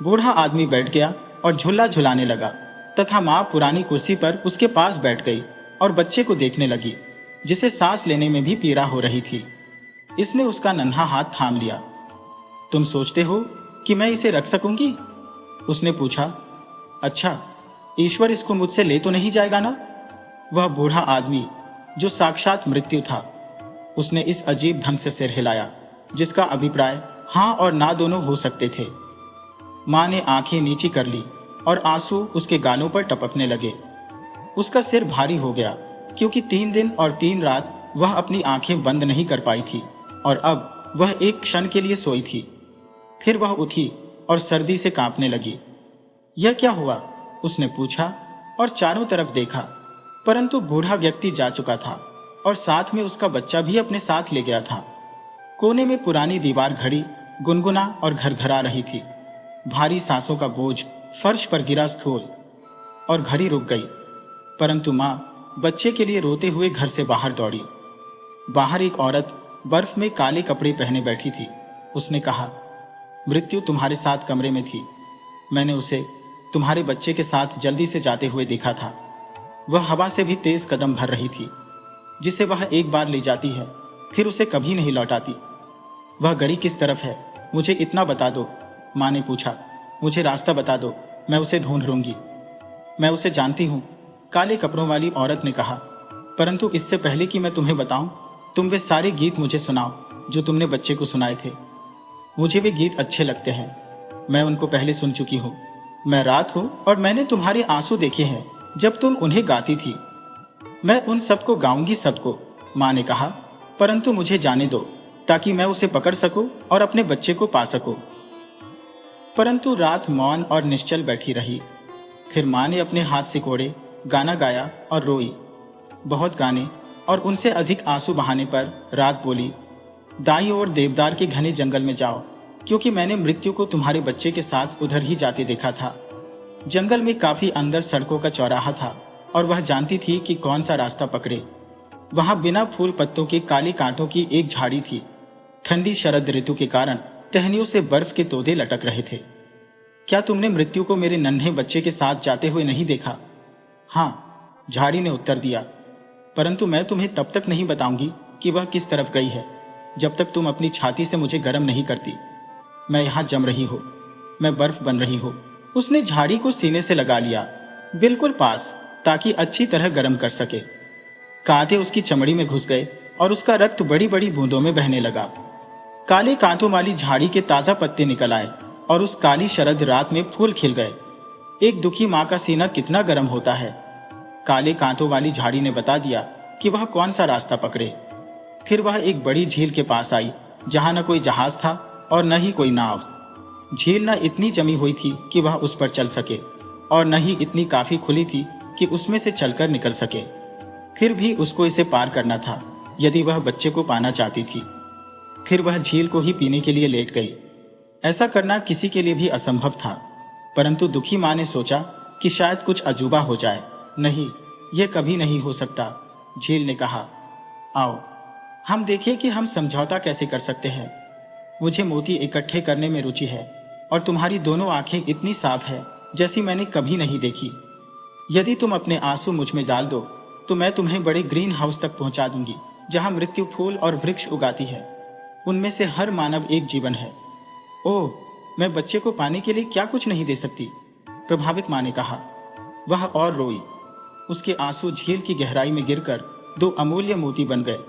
बूढ़ा आदमी बैठ गया और झूला झुलाने लगा तथा माँ पुरानी कुर्सी पर उसके पास बैठ गई और बच्चे को देखने लगी, जिसे सांस लेने में भी पीड़ा हो रही थी। इसने उसका नन्हा हाथ थाम लिया। तुम सोचते हो कि मैं इसे रख सकूंगी? उसने पूछा। अच्छा, ईश्वर इसको मुझसे ले तो नहीं जाएगा ना? वह बूढ़ा आदमी जो साक्षात मृत्यु था, उसने इस अजीब ढंग से सिर हिलाया जिसका अभिप्राय हां और ना दोनों हो सकते थे। मां ने आंखें नीची कर ली और आंसू उसके गालों पर टपकने लगे। उसका सिर भारी हो गया क्योंकि 3 दिन और 3 रात वह अपनी आंखें बंद नहीं कर पाई थी और अब वह एक क्षण के लिए सोई थी। फिर वह उठी और सर्दी से कांपने लगी। यह क्या हुआ? उसने पूछा और चारों तरफ देखा, परंतु बूढ़ा व्यक्ति जा चुका था और साथ में उसका बच्चा भी अपने साथ ले गया था। कोने में पुरानी दीवार घड़ी गुनगुना और घरघरा रही थी। भारी सांसों का बोझ फर्श पर गिरा स्थूल और घड़ी रुक गई। परंतु मां बच्चे के लिए रोते हुए घर से बाहर दौड़ी। बाहर एक औरत बर्फ में काले कपड़े पहने बैठी थी। उसने कहा, मृत्यु तुम्हारे साथ कमरे में थी। मैंने उसे तुम्हारे बच्चे के साथ जल्दी से जाते हुए देखा था। वह हवा से भी तेज कदम भर रही थी। जिसे वह एक बार ले जाती है फिर उसे कभी नहीं लौटाती। वह गड़ी किस तरफ है, मुझे इतना बता दो। मां ने पूछा। मुझे रास्ता बता दो, मैं उसे ढूंढ लूंगी। मैं उसे जानती हूं, काले कपड़ों वाली औरत ने कहा। परंतु इससे पहले कि मैं तुम्हें बताऊं, तुम वे सारे गीत मुझे सुनाओ जो तुमने बच्चे को सुनाए थे। मुझे वे गीत अच्छे लगते हैं। मैं उनको पहले सुन चुकी हूं। मैं रात हूं और मैंने तुम्हारे आंसू देखे हैं जब तुम उन्हें गाती थी। मैं उन सबको गाऊंगी, सबको, मां ने कहा, परंतु मुझे जाने दो ताकि मैं उसे पकड़ सकूं और अपने बच्चे को पा सकूं। परंतु रात मौन और निश्चल बैठी रही। फिर मां ने अपने हाथ से कोड़े, गाना गाया और रोई। बहुत गाने और उनसे अधिक आंसू बहाने पर रात बोली, दाईं ओर देवदार के घने जंगल में जाओ, क्योंकि मैंने मृत्यु को तुम्हारे बच्चे के साथ उधर ही जाते देखा था। जंगल में काफी अंदर सड़कों का चौराहा था और वह जानती थी कि कौन सा रास्ता पकड़े। वहां बिना फूल पत्तों के काले कांटों की एक झाड़ी थी। ठंडी शरद ऋतु के कारण टहनियों से बर्फ के तोदे लटक रहे थे। क्या तुमने मृत्यु को मेरे नन्हे बच्चे के साथ जाते हुए नहीं देखा? हाँ, झाड़ी ने उत्तर दिया, परंतु मैं तुम्हें तब तक नहीं बताऊंगी कि वह किस तरफ गई है, जब तक तुम अपनी छाती से मुझे गर्म नहीं करती। मैं यहाँ जम रही हो, मैं बर्फ बन रही हो। उसने झाड़ी को सीने से लगा लिया, बिल्कुल पास, ताकि अच्छी तरह गर्म कर सके। कांटे उसकी चमड़ी में घुस गए और उसका रक्त बड़ी बड़ी बूंदों में बहने लगा। काले कांटों वाली झाड़ी के ताजा पत्ते निकल आए और उस काली शरद रात में फूल खिल गए। एक दुखी माँ का सीना कितना गर्म होता है। काले कांटों वाली झाड़ी ने बता दिया कि वह कौन सा रास्ता पकड़े। फिर वह एक बड़ी झील के पास आई, जहां न कोई जहाज था और न ही कोई नाव। झील न इतनी जमी हुई थी कि वह उस पर चल सके, और न ही इतनी काफी खुली थी कि उसमें से चलकर निकल सके। फिर भी उसको इसे पार करना था, यदि वह बच्चे को पाना चाहती थी। फिर वह झील को ही पीने के लिए लेट गई। ऐसा करना किसी के लिए भी असंभव था, परंतु दुखी माँ ने सोचा कि शायद कुछ अजूबा हो जाए। नहीं, यह कभी नहीं हो सकता। झील ने कहा, आओ हम देखें कि हम समझौता कैसे कर सकते हैं। मुझे मोती इकट्ठे करने में रुचि है, और तुम्हारी दोनों आंखें इतनी साफ है जैसी मैंने कभी नहीं देखी। यदि तुम अपने आंसू मुझ में डाल दो तो मैं तुम्हें बड़े ग्रीन हाउस तक पहुंचा दूंगी, जहां मृत्यु फूल और वृक्ष उगाती है। उनमें से हर मानव एक जीवन है। ओह, मैं बच्चे को पाने के लिए क्या कुछ नहीं दे सकती, प्रभावित माँ ने कहा। वह और रोई। उसके आंसू झील की गहराई में गिरकर 2 अमूल्य मोती बन गए।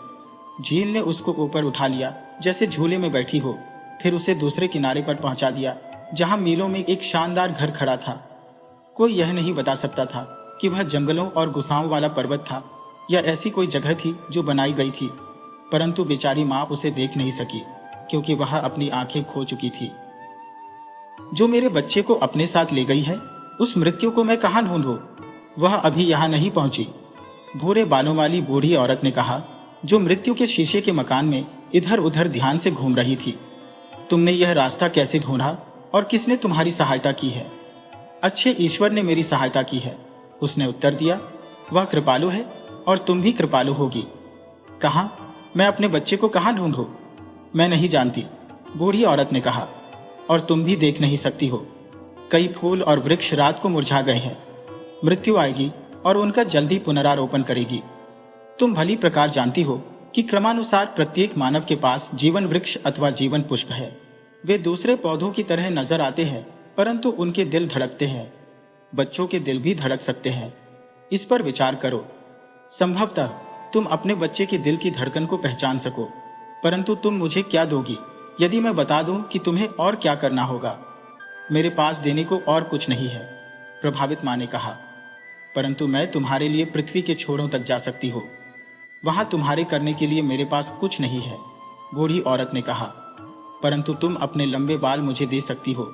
झील ने उसको ऊपर उठा लिया जैसे झूले में बैठी हो, फिर उसे दूसरे किनारे पर पहुंचा दिया, जहां मीलों में एक शानदार घर खड़ा था। कोई यह नहीं बता सकता था कि वह जंगलों और गुफाओं वाला पर्वत था या ऐसी कोई जगह थी जो बनाई गई थी, परंतु बेचारी माँ उसे देख नहीं सकी, क्योंकि वह अपनी आंखें खो चुकी थी। जो मेरे बच्चे को अपने साथ ले गई है, उस मृत्यु को मैं कहां ढूंढूं? वह अभी यहां नहीं पहुंची, भूरे बालों वाली बूढ़ी औरत ने कहा, जो मृत्यु के शीशे के मकान में इधर उधर ध्यान से घूम रही थी। तुमने यह रास्ता कैसे ढूंढा और किसने तुम्हारी सहायता की है? अच्छे ईश्वर ने मेरी सहायता की है, उसने उत्तर दिया। वह कृपालु है और तुम भी कृपालु होगी। कहां? मैं अपने बच्चे को कहां ढूंढूं? मैं नहीं जानती, बूढ़ी औरत ने कहा, और तुम भी देख नहीं सकती हो। कई फूल और वृक्ष रात को मुरझा गए हैं। मृत्यु आएगी और उनका जल्दी पुनरारोपण करेगी। तुम भली प्रकार जानती हो कि क्रमानुसार प्रत्येक मानव के पास जीवन वृक्ष अथवा जीवन पुष्प है। वे दूसरे पौधों की तरह नजर आते हैं, परंतु उनके दिल धड़कते हैं। बच्चों के दिल भी धड़क सकते हैं। इस पर विचार करो। संभवतः तुम अपने बच्चे के दिल की धड़कन को पहचान सको, परंतु तुम मुझे क्या दोगी यदि मैं बता दूं कि तुम्हें और क्या करना होगा? मेरे पास देने को और कुछ नहीं है, प्रभावित माँ ने कहा, परंतु मैं तुम्हारे लिए पृथ्वी के छोरों तक जा सकती हूँ। वहां तुम्हारे करने के लिए मेरे पास कुछ नहीं है, बूढ़ी औरत ने कहा, परंतु तुम अपने लंबे बाल मुझे दे सकती हो।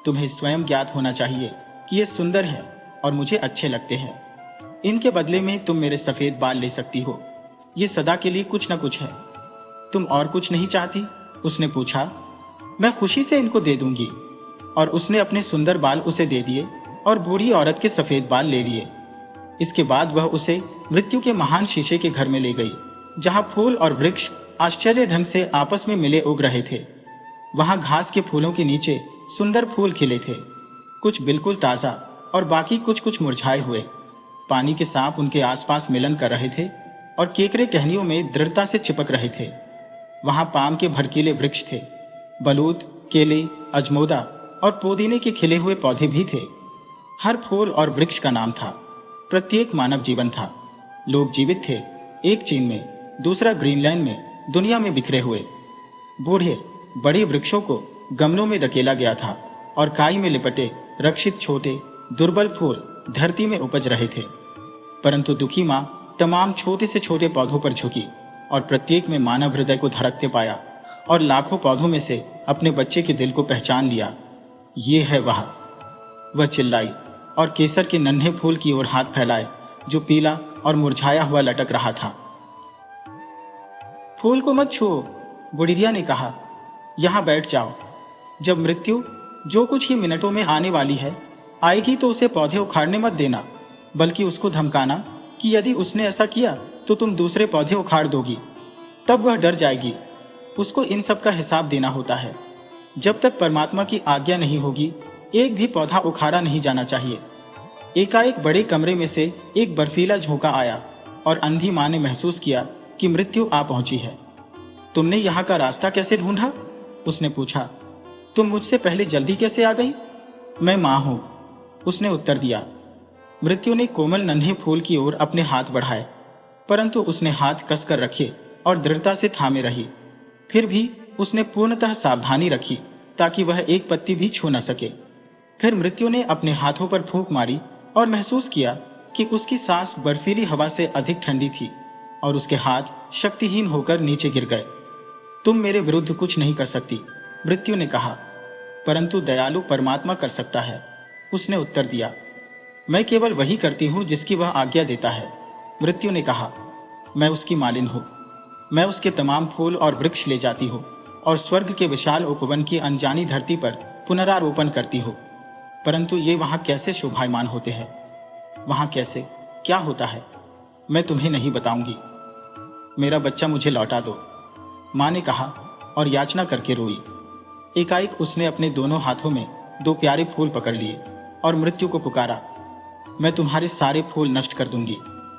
तुम्हें स्वयं ज्ञात होना चाहिए कि ये सुंदर है और मुझे अच्छे लगते हैं। इनके बदले में तुम मेरे सफेद बाल ले सकती हो। ये सदा के लिए कुछ न कुछ है। तुम और कुछ नहीं चाहती? उसने पूछा। मैं खुशी से इनको दे दूंगी। और उसने अपने सुंदर बाल उसे दे दिए और बूढ़ी औरत के सफेद बाल ले लिए। इसके बाद वह उसे मृत्यु के महान शीशे के घर में ले गई, जहां फूल और वृक्ष आश्चर्य ढंग से आपस में मिले उग रहे थे। वहां घास के फूलों के नीचे सुंदर फूल खिले थे, कुछ बिल्कुल ताजा और बाकी कुछ कुछ मुरझाए हुए। पानी के सांप उनके आसपास मिलन कर रहे थे और केकरे टहनियों में दृढ़ता से चिपक रहे थे। वहां पाम के भड़कीले वृक्ष थे, बलूत, केले, अजमोदा और पुदीने के खिले हुए पौधे भी थे। हर फूल और वृक्ष का नाम था। प्रत्येक मानव जीवन था। लोग जीवित थे, एक चीन में, दूसरा ग्रीनलैंड में, दुनिया में बिखरे हुए। बूढ़े बड़े वृक्षों को गमलों में धकेला गया था और काई में लिपटे रक्षित छोटे दुर्बल फूल धरती में उपज रहे थे। परंतु दुखी माँ तमाम छोटे से छोटे पौधों पर झुकी और प्रत्येक में मानव हृदय को धड़कते पाया और लाखों पौधों में से अपने बच्चे के दिल को पहचान लिया। ये है वह चिल्लाई और केसर के नन्हे फूल की ओर हाथ फैलाए, जो पीला और मुरझाया हुआ लटक रहा था। फूल को मत छुओ, बुढ़िया ने कहा, यहां बैठ जाओ। जब मृत्यु, जो कुछ ही मिनटों में आने वाली है, आएगी तो उसे पौधे उखाड़ने मत देना, बल्कि उसको धमकाना कि यदि उसने ऐसा किया तो तुम दूसरे पौधे उखाड़ दोगी। तब वह डर जाएगी। उसको इन सब का हिसाब देना होता है। जब तक परमात्मा की आज्ञा नहीं होगी, एक भी पौधा उखाड़ा नहीं जाना चाहिए। एकाएक बड़े कमरे में से एक बर्फीला झोंका आया और अंधी माँ ने महसूस किया कि मृत्यु आ पहुंची है। तुमने यहाँ का रास्ता कैसे ढूंढा? उसने पूछा। तुम मुझसे पहले जल्दी कैसे आ गई? मैं माँ हूं, उसने उत्तर दिया। मृत्यु ने कोमल नन्हे फूल की ओर अपने हाथ बढ़ाए, परंतु उसने हाथ कसकर रखे और दृढ़ता से थामे रही। फिर भी उसने पूर्णतः सावधानी रखी ताकि वह एक पत्ती भी छू न सके। फिर मृत्यु ने अपने हाथों पर फूंक मारी और महसूस किया कि उसकी सांस बर्फीली हवा से अधिक ठंडी थी और उसके हाथ शक्तिहीन होकर नीचे गिर गए। तुम मेरे विरुद्ध कुछ नहीं कर सकती, मृत्यु ने कहा, परंतु दयालु परमात्मा कर सकता है, उसने उत्तर दिया। मैं केवल वही करती हूं जिसकी वह आज्ञा देता है, मृत्यु ने कहा। मैं उसकी मालिन हूं। मैं उसके तमाम फूल और वृक्ष ले जाती हूं और स्वर्ग के विशाल उपवन की अनजानी धरती पर पुनरारोपण करती हूं। परंतु ये वहां कैसे शोभायमान होते हैं, वहां कैसे क्या होता है, मैं तुम्हें नहीं बताऊंगी। मेरा बच्चा मुझे लौटा दो, मां ने कहा और याचना करके रोई। एकाएक उसने अपने दोनों हाथों में 2 प्यारे फूल पकड़ लिए और मृत्यु को पुकारा। मैं तुम्हारे सारे फूल नष्ट कर दूंगी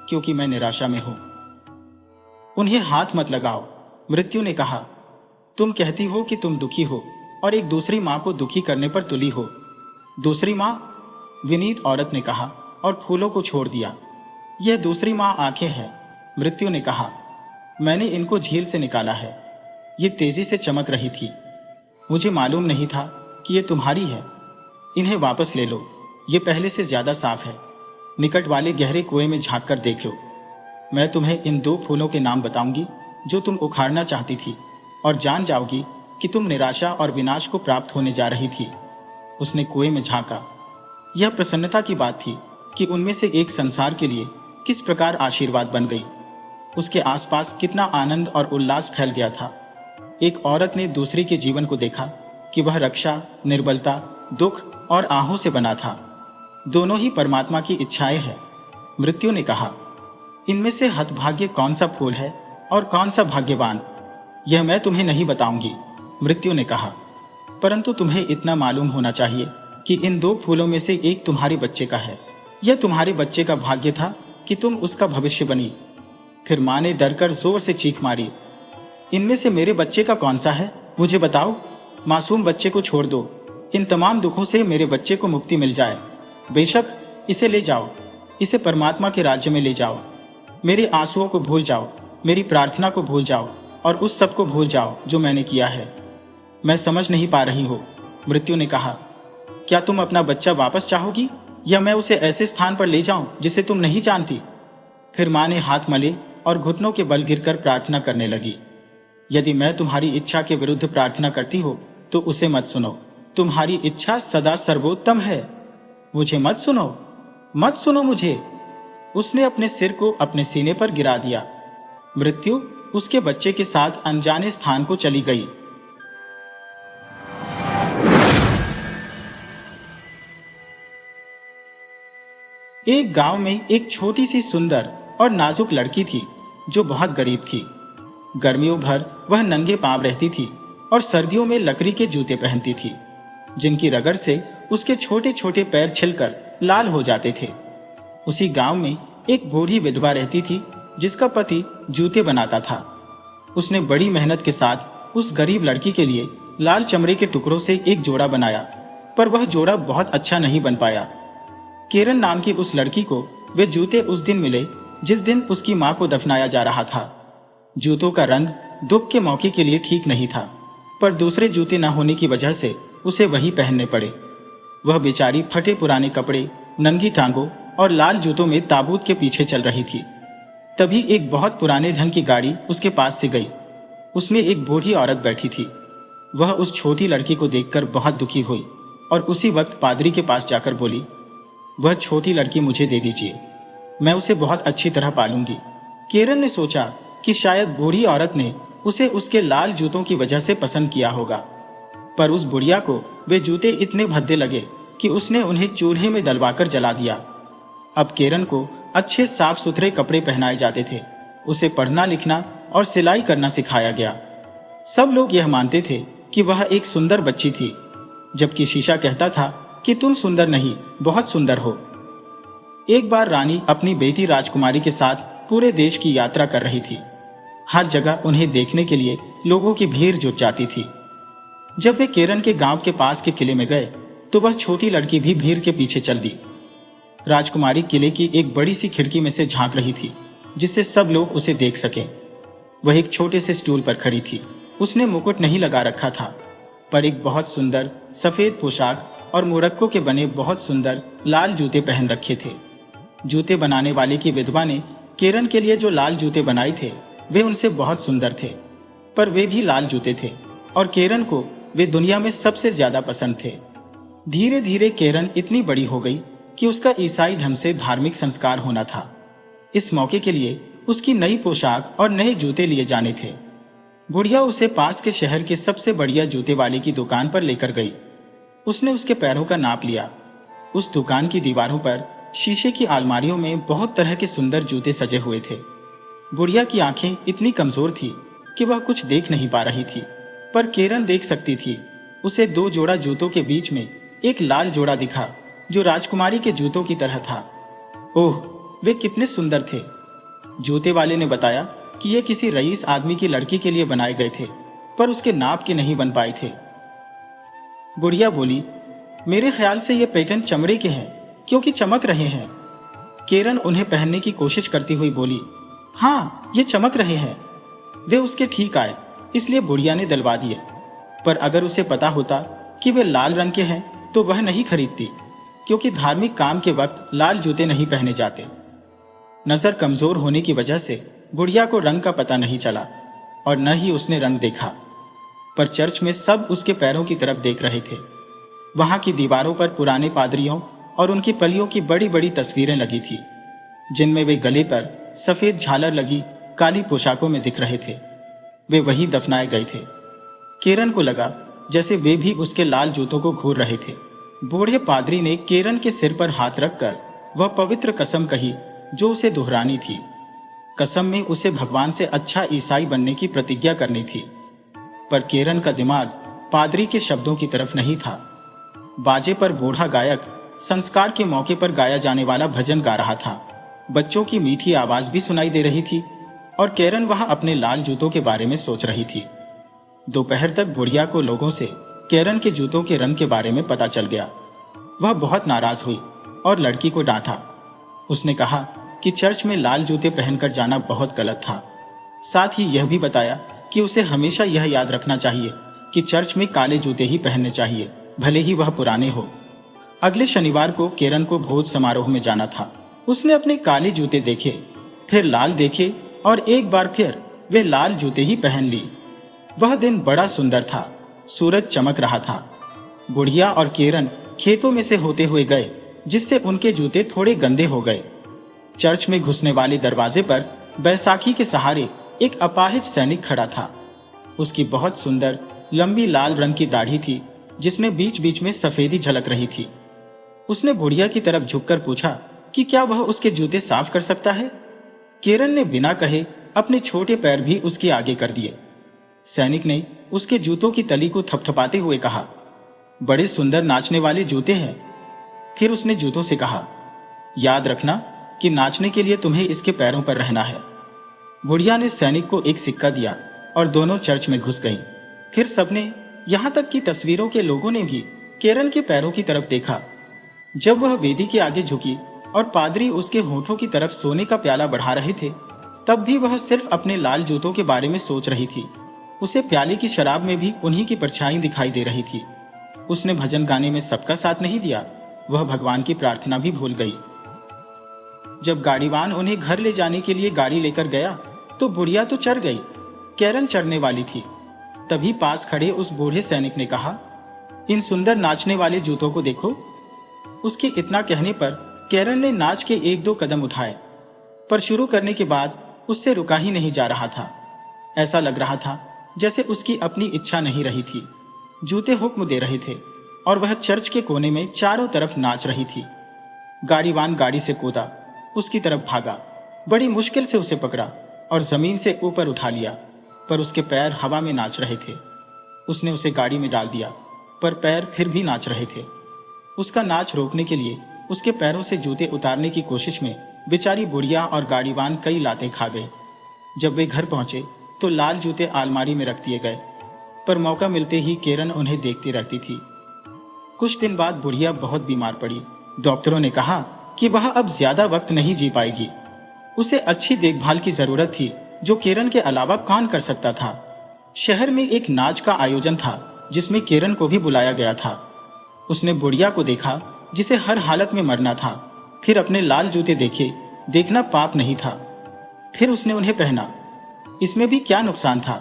क्योंकि मैं निराशा में हूं। उन्हें हाथ मत लगाओ, मृत्यु ने कहा। तुम कहती हो कि तुम दुखी हो और एक दूसरी मां को दुखी करने पर तुली हो। दूसरी मां? विनीत औरत ने कहा और फूलों को छोड़ दिया। यह दूसरी मां आंखें हैं, मृत्यु ने कहा। मैंने इनको झील से निकाला है। ये तेजी से चमक रही थी। मुझे मालूम नहीं था कि ये तुम्हारी है। इन्हें वापस ले लो, ये पहले से ज्यादा साफ है। निकट वाले गहरे कुएं में झांक कर देख लो। मैं तुम्हें इन 2 फूलों के नाम बताऊंगी जो तुम उखाड़ना चाहती थी और जान जाओगी कि तुम निराशा और विनाश को प्राप्त होने जा रही थी। उसने कुएं में झांका। यह प्रसन्नता की बात थी कि उनमें से एक संसार के लिए किस प्रकार आशीर्वाद बन गई। उसके आसपास कितना आनंद और उल्लास फैल गया था। एक औरत ने दूसरी के जीवन को देखा कि वह रक्षा, निर्बलता, दुख और आहों से बना था। दोनों ही परमात्मा की इच्छाएं हैं, मृत्यु ने कहा। इनमें से हतभाग्य कौन सा फूल है और कौन सा भाग्यवान, यह मैं तुम्हें नहीं बताऊंगी, मृत्यु ने कहा। परंतु तुम्हें इतना मालूम होना चाहिए कि इन 2 फूलों में से एक तुम्हारे बच्चे का है। यह तुम्हारे बच्चे का भाग्य था कि तुम उसका भविष्य बनी। फिर मां ने डरकर जोर से चीख मारी। इनमें से मेरे बच्चे का कौन सा है, मुझे बताओ। मासूम बच्चे को छोड़ दो। इन तमाम दुखों से मेरे बच्चे को मुक्ति मिल जाए। बेशक इसे ले जाओ, इसे परमात्मा के राज्य में ले जाओ। मेरे आंसुओं को भूल जाओ, मेरी प्रार्थना को भूल जाओ और उस सब को भूल जाओ जो मैंने किया है। मैं समझ नहीं पा रही हूँ, मृत्यु ने कहा। क्या तुम अपना बच्चा वापस चाहोगी या मैं उसे ऐसे स्थान पर ले जाऊं जिसे तुम नहीं जानती? फिर मां ने हाथ मले और घुटनों के बल गिरकर प्रार्थना करने लगी। यदि मैं तुम्हारी इच्छा के विरुद्ध प्रार्थना करती हो तो उसे मत सुनो। तुम्हारी इच्छा सदा सर्वोत्तम है। मुझे मत सुनो, मत सुनो मुझे। उसने अपने सिर को अपने सीने पर गिरा दिया। मृत्यु उसके बच्चे के साथ अनजाने स्थान को चली गई। एक गांव में एक छोटी सी सुंदर और नाजुक लड़की थी जो बहुत गरीब थी। गर्मियों भर वह नंगे पांव रहती थी और सर्दियों में लकड़ी के जूते पहनती थी, जिनकी रगड़ से उसके छोटे छोटे पैर छिलकर लाल हो जाते थे। उसी गांव में एक बूढ़ी विधवा रहती थी जिसका पति जूते बनाता था। उसने बड़ी मेहनत के साथ उस गरीब लड़की के लिए लाल चमड़े के टुकड़ों से एक जोड़ा बनाया, पर वह जोड़ा बहुत अच्छा नहीं बन पाया। किरण नाम की उस लड़की को वे जूते उस दिन मिले जिस दिन उसकी मां को दफनाया जा रहा था। जूतों का रंग दुख के मौके के लिए ठीक नहीं था, पर दूसरे जूते न होने की वजह से उसे वही पहनने पड़े। वह बेचारी फटे पुराने कपड़े, नंगी टांगों और लाल जूतों में ताबूत के पीछे चल रही थी। तभी एक बहुत पुराने ढंग की गाड़ी उसके पास से गई। उसमें एक बूढ़ी औरत बैठी थी। वह उस छोटी लड़की को देखकर बहुत दुखी हुई और उसी वक्त पादरी के पास जाकर बोली, वह छोटी लड़की मुझे दे दीजिए, मैं उसे बहुत अच्छी तरह पालूंगी। किरण ने सोचा कि शायद बूढ़ी औरत ने उसे उसके लाल जूतों की वजह से पसंद किया होगा, पर उस बुढ़िया को वे जूते इतने भद्दे लगे कि उसने उन्हें चूल्हे में दलवाकर जला दिया। अब किरण को अच्छे साफ सुथरे कपड़े पहनाए जाते थे। उसे पढ़ना लिखना और सिलाई करना सिखाया गया। सब लोग यह मानते थे कि वह एक सुंदर बच्ची थी, जबकि शीशा कहता था कि तुम सुंदर नहीं, बहुत सुंदर हो। एक बार रानी अपनी बेटी राजकुमारी के साथ पूरे देश की यात्रा कर रही थी। हर जगह उन्हें देखने के लिए लोगों की भीड़ जुट जाती थी। जब वे केरन के गांव के पास के किले में गए तो वह छोटी लड़की भी भीड़ के पीछे चल दी। राजकुमारी किले की एक बड़ी सी खिड़की में से झांक रही थी, जिससे सब लोग उसे देख सकें। वह एक छोटे से स्टूल पर खड़ी थी। उसने मुकुट नहीं लगा रखा था, पर एक बहुत सुंदर सफेद पोशाक और मोरक्कों के बने बहुत सुंदर लाल जूते पहन रखे थे। जूते बनाने वाले की विधवा ने केरन के लिए जो लाल जूते बनाए थे वे उनसे बहुत सुंदर थे, पर वे भी लाल जूते थे और केरन को वे दुनिया में सबसे ज्यादा पसंद थे। धीरे धीरे केरन इतनी बड़ी हो गई कि उसका ईसाई धर्म से धार्मिक संस्कार होना था। इस मौके के लिए उसकी नई पोशाक और नए जूते लिए जाने थे। बुढ़िया उसे पास के शहर के सबसे बढ़िया जूते वाले की दुकान पर लेकर गई। उसने उसके पैरों का नाप लिया। उस दुकान की दीवारों पर शीशे की अलमारियों में बहुत तरह के सुंदर जूते सजे हुए थे। बुढ़िया की आंखें इतनी कमजोर थी कि वह कुछ देख नहीं पा रही थी, पर केरन देख सकती थी। उसे 2 जोड़ा जूतों के बीच में एक लाल जोड़ा दिखा जो राजकुमारी के जूतों की तरह था। ओह, वे कितने सुंदर थे। जूते वाले ने बताया कि ये किसी रईस आदमी की लड़की के लिए बनाए गए थे, पर उसके नाप के नहीं बन पाए थे। बुढ़िया बोली, मेरे ख्याल से ये पैटर्न चमड़े के हैं क्योंकि चमक रहे हैं। केरन उन्हें पहनने की कोशिश करती हुई बोली, हाँ, ये चमक रहे हैं। वे उसके ठीक आए, इसलिए बुढ़िया ने दिलवा दिए। पर अगर उसे पता होता कि वे लाल रंग के हैं तो वह नहीं खरीदती, क्योंकि धार्मिक काम के वक्त लाल जूते नहीं पहने जाते। नजर कमजोर होने की वजह से बुढ़िया को रंग का पता नहीं चला और न ही उसने रंग देखा। पर चर्च में सब उसके पैरों की तरफ देख रहे थे। वहां की दीवारों पर पुराने पादरियों और उनकी पलियों की बड़ी बड़ी तस्वीरें लगी थी, जिनमें वे गले पर सफेद झालर लगी काली पोशाकों में दिख रहे थे। वे वहीं दफनाए गए थे। केरन को लगा जैसे वे भी उसके लाल जूतों को घूर रहे थे। बूढ़े पादरी ने केरन के सिर पर हाथ रखकर वह पवित्र कसम कही जो उसे दोहरानी थी। कसम में उसे भगवान से अच्छा ईसाई बनने की प्रतिज्ञा करनी थी। पर केरन का दिमाग पादरी के शब्दों की तरफ नहीं था। बाजे पर बूढ़ा गायक संस्कार के मौके पर गाया जाने वाला भजन गा रहा था। बच्चों की मीठी आवाज भी सुनाई दे रही थी और केरन वहां अपने लाल जूतों के बारे में सोच रही थी। दोपहर तक बुढ़िया को लोगों से केरन के जूतों के रंग के बारे में पता चल गया। वह बहुत नाराज हुई और लड़की को डांटा। उसने कहा कि चर्च में लाल जूते पहनकर जाना बहुत गलत था। साथ ही यह भी बताया कि उसे हमेशा यह याद रखना चाहिए कि चर्च में काले जूते ही पहनने चाहिए, भले ही वह पुराने हो। अगले शनिवार को केरन को भोज समारोह में जाना था। उसने अपने काले जूते देखे, फिर लाल देखे और एक बार फिर वे लाल जूते ही पहन ली। वह दिन बड़ा सुंदर था। सूरज चमक रहा था। बुढ़िया और केरन खेतों में से होते हुए गए, जिससे उनके जूते थोड़े गंदे हो गए। चर्च में घुसने वाले दरवाजे पर बैसाखी के सहारे एक अपाहिज सैनिक खड़ा था। उसकी बहुत सुंदर लंबी लाल रंग की दाढ़ी थी, जिसमें बीच बीच में सफेदी झलक रही थी। उसने बुढ़िया की तरफ झुककर पूछा कि क्या वह उसके जूते साफ कर सकता है। केरन ने बिना कहे अपने छोटे पैर भी उसके आगे कर दिए। सैनिक ने उसके जूतों की तली को थपथपाते हुए कहा, बड़े सुंदर नाचने वाले जूते हैं। फिर उसने जूतों से कहा, याद रखना कि नाचने के लिए तुम्हें इसके पैरों पर रहना है। बुढ़िया ने सैनिक को एक सिक्का दिया और दोनों चर्च में घुस गईं। फिर सबने, यहां तक कि तस्वीरों के लोगों ने भी केरन के पैरों की तरफ देखा। जब वह वेदी के आगे झुकी और पादरी उसके होठों की तरफ सोने का प्याला बढ़ा रहे थे, तब भी वह सिर्फ अपने लाल जूतों के बारे में सोच रही थी। उसे प्याले की शराब में भी उन्हीं की परछाई दिखाई दे रही थी। उसने भजन गाने में सबका साथ नहीं दिया, वह भगवान की प्रार्थना भी भूल गई। जब गाड़ीवान उन्हें घर ले जाने के लिए गाड़ी लेकर गया तो बुढ़िया तो चढ़ गई, केरन चढ़ने वाली थी। तभी पास खड़े उस बूढ़े सैनिक ने कहा, इन सुंदर नाचने वाले जूतों को देखो। उसके इतना कहने पर केरन ने नाच के 1-2 कदम उठाए, पर शुरू करने के बाद उससे रुका ही नहीं जा रहा था। ऐसा लग रहा था जैसे उसकी अपनी इच्छा नहीं रही थी। जूते हुक्म दे रहे थे और वह चर्च के कोने में चारों तरफ नाच रही थी। गाड़ीवान गाड़ी से कूदा, उसकी तरफ भागा, बड़ी मुश्किल से उसे पकड़ा और जमीन से ऊपर उठा लिया, पर उसके पैर हवा में नाच रहे थे। उसने उसे गाड़ी में डाल दिया, पर पैर फिर भी नाच रहे थे। उसका नाच रोकने के लिए उसके पैरों से जूते उतारने की कोशिश में बेचारी बुढ़िया और गाड़ीवान कई लातें खा गए। जब वे घर पहुंचे तो लाल जूते अलमारी में रख दिए गए, पर मौका मिलते ही किरण उन्हें देखती रहती थी। कुछ दिन बाद बुढ़िया बहुत बीमार पड़ी। डॉक्टरों ने कहा कि वह अब ज्यादा वक्त नहीं जी पाएगी। उसे अच्छी देखभाल की जरूरत थी, जो किरण के अलावा कौन कर सकता था। शहर में एक नाच का आयोजन था जिसमें किरण को भी बुलाया गया था। उसने बुढ़िया को देखा जिसे हर हालत में मरना था। फिर अपने लाल जूते देखे, देखना पाप नहीं था। फिर उसने उन्हें पहना, इसमें भी क्या नुकसान था।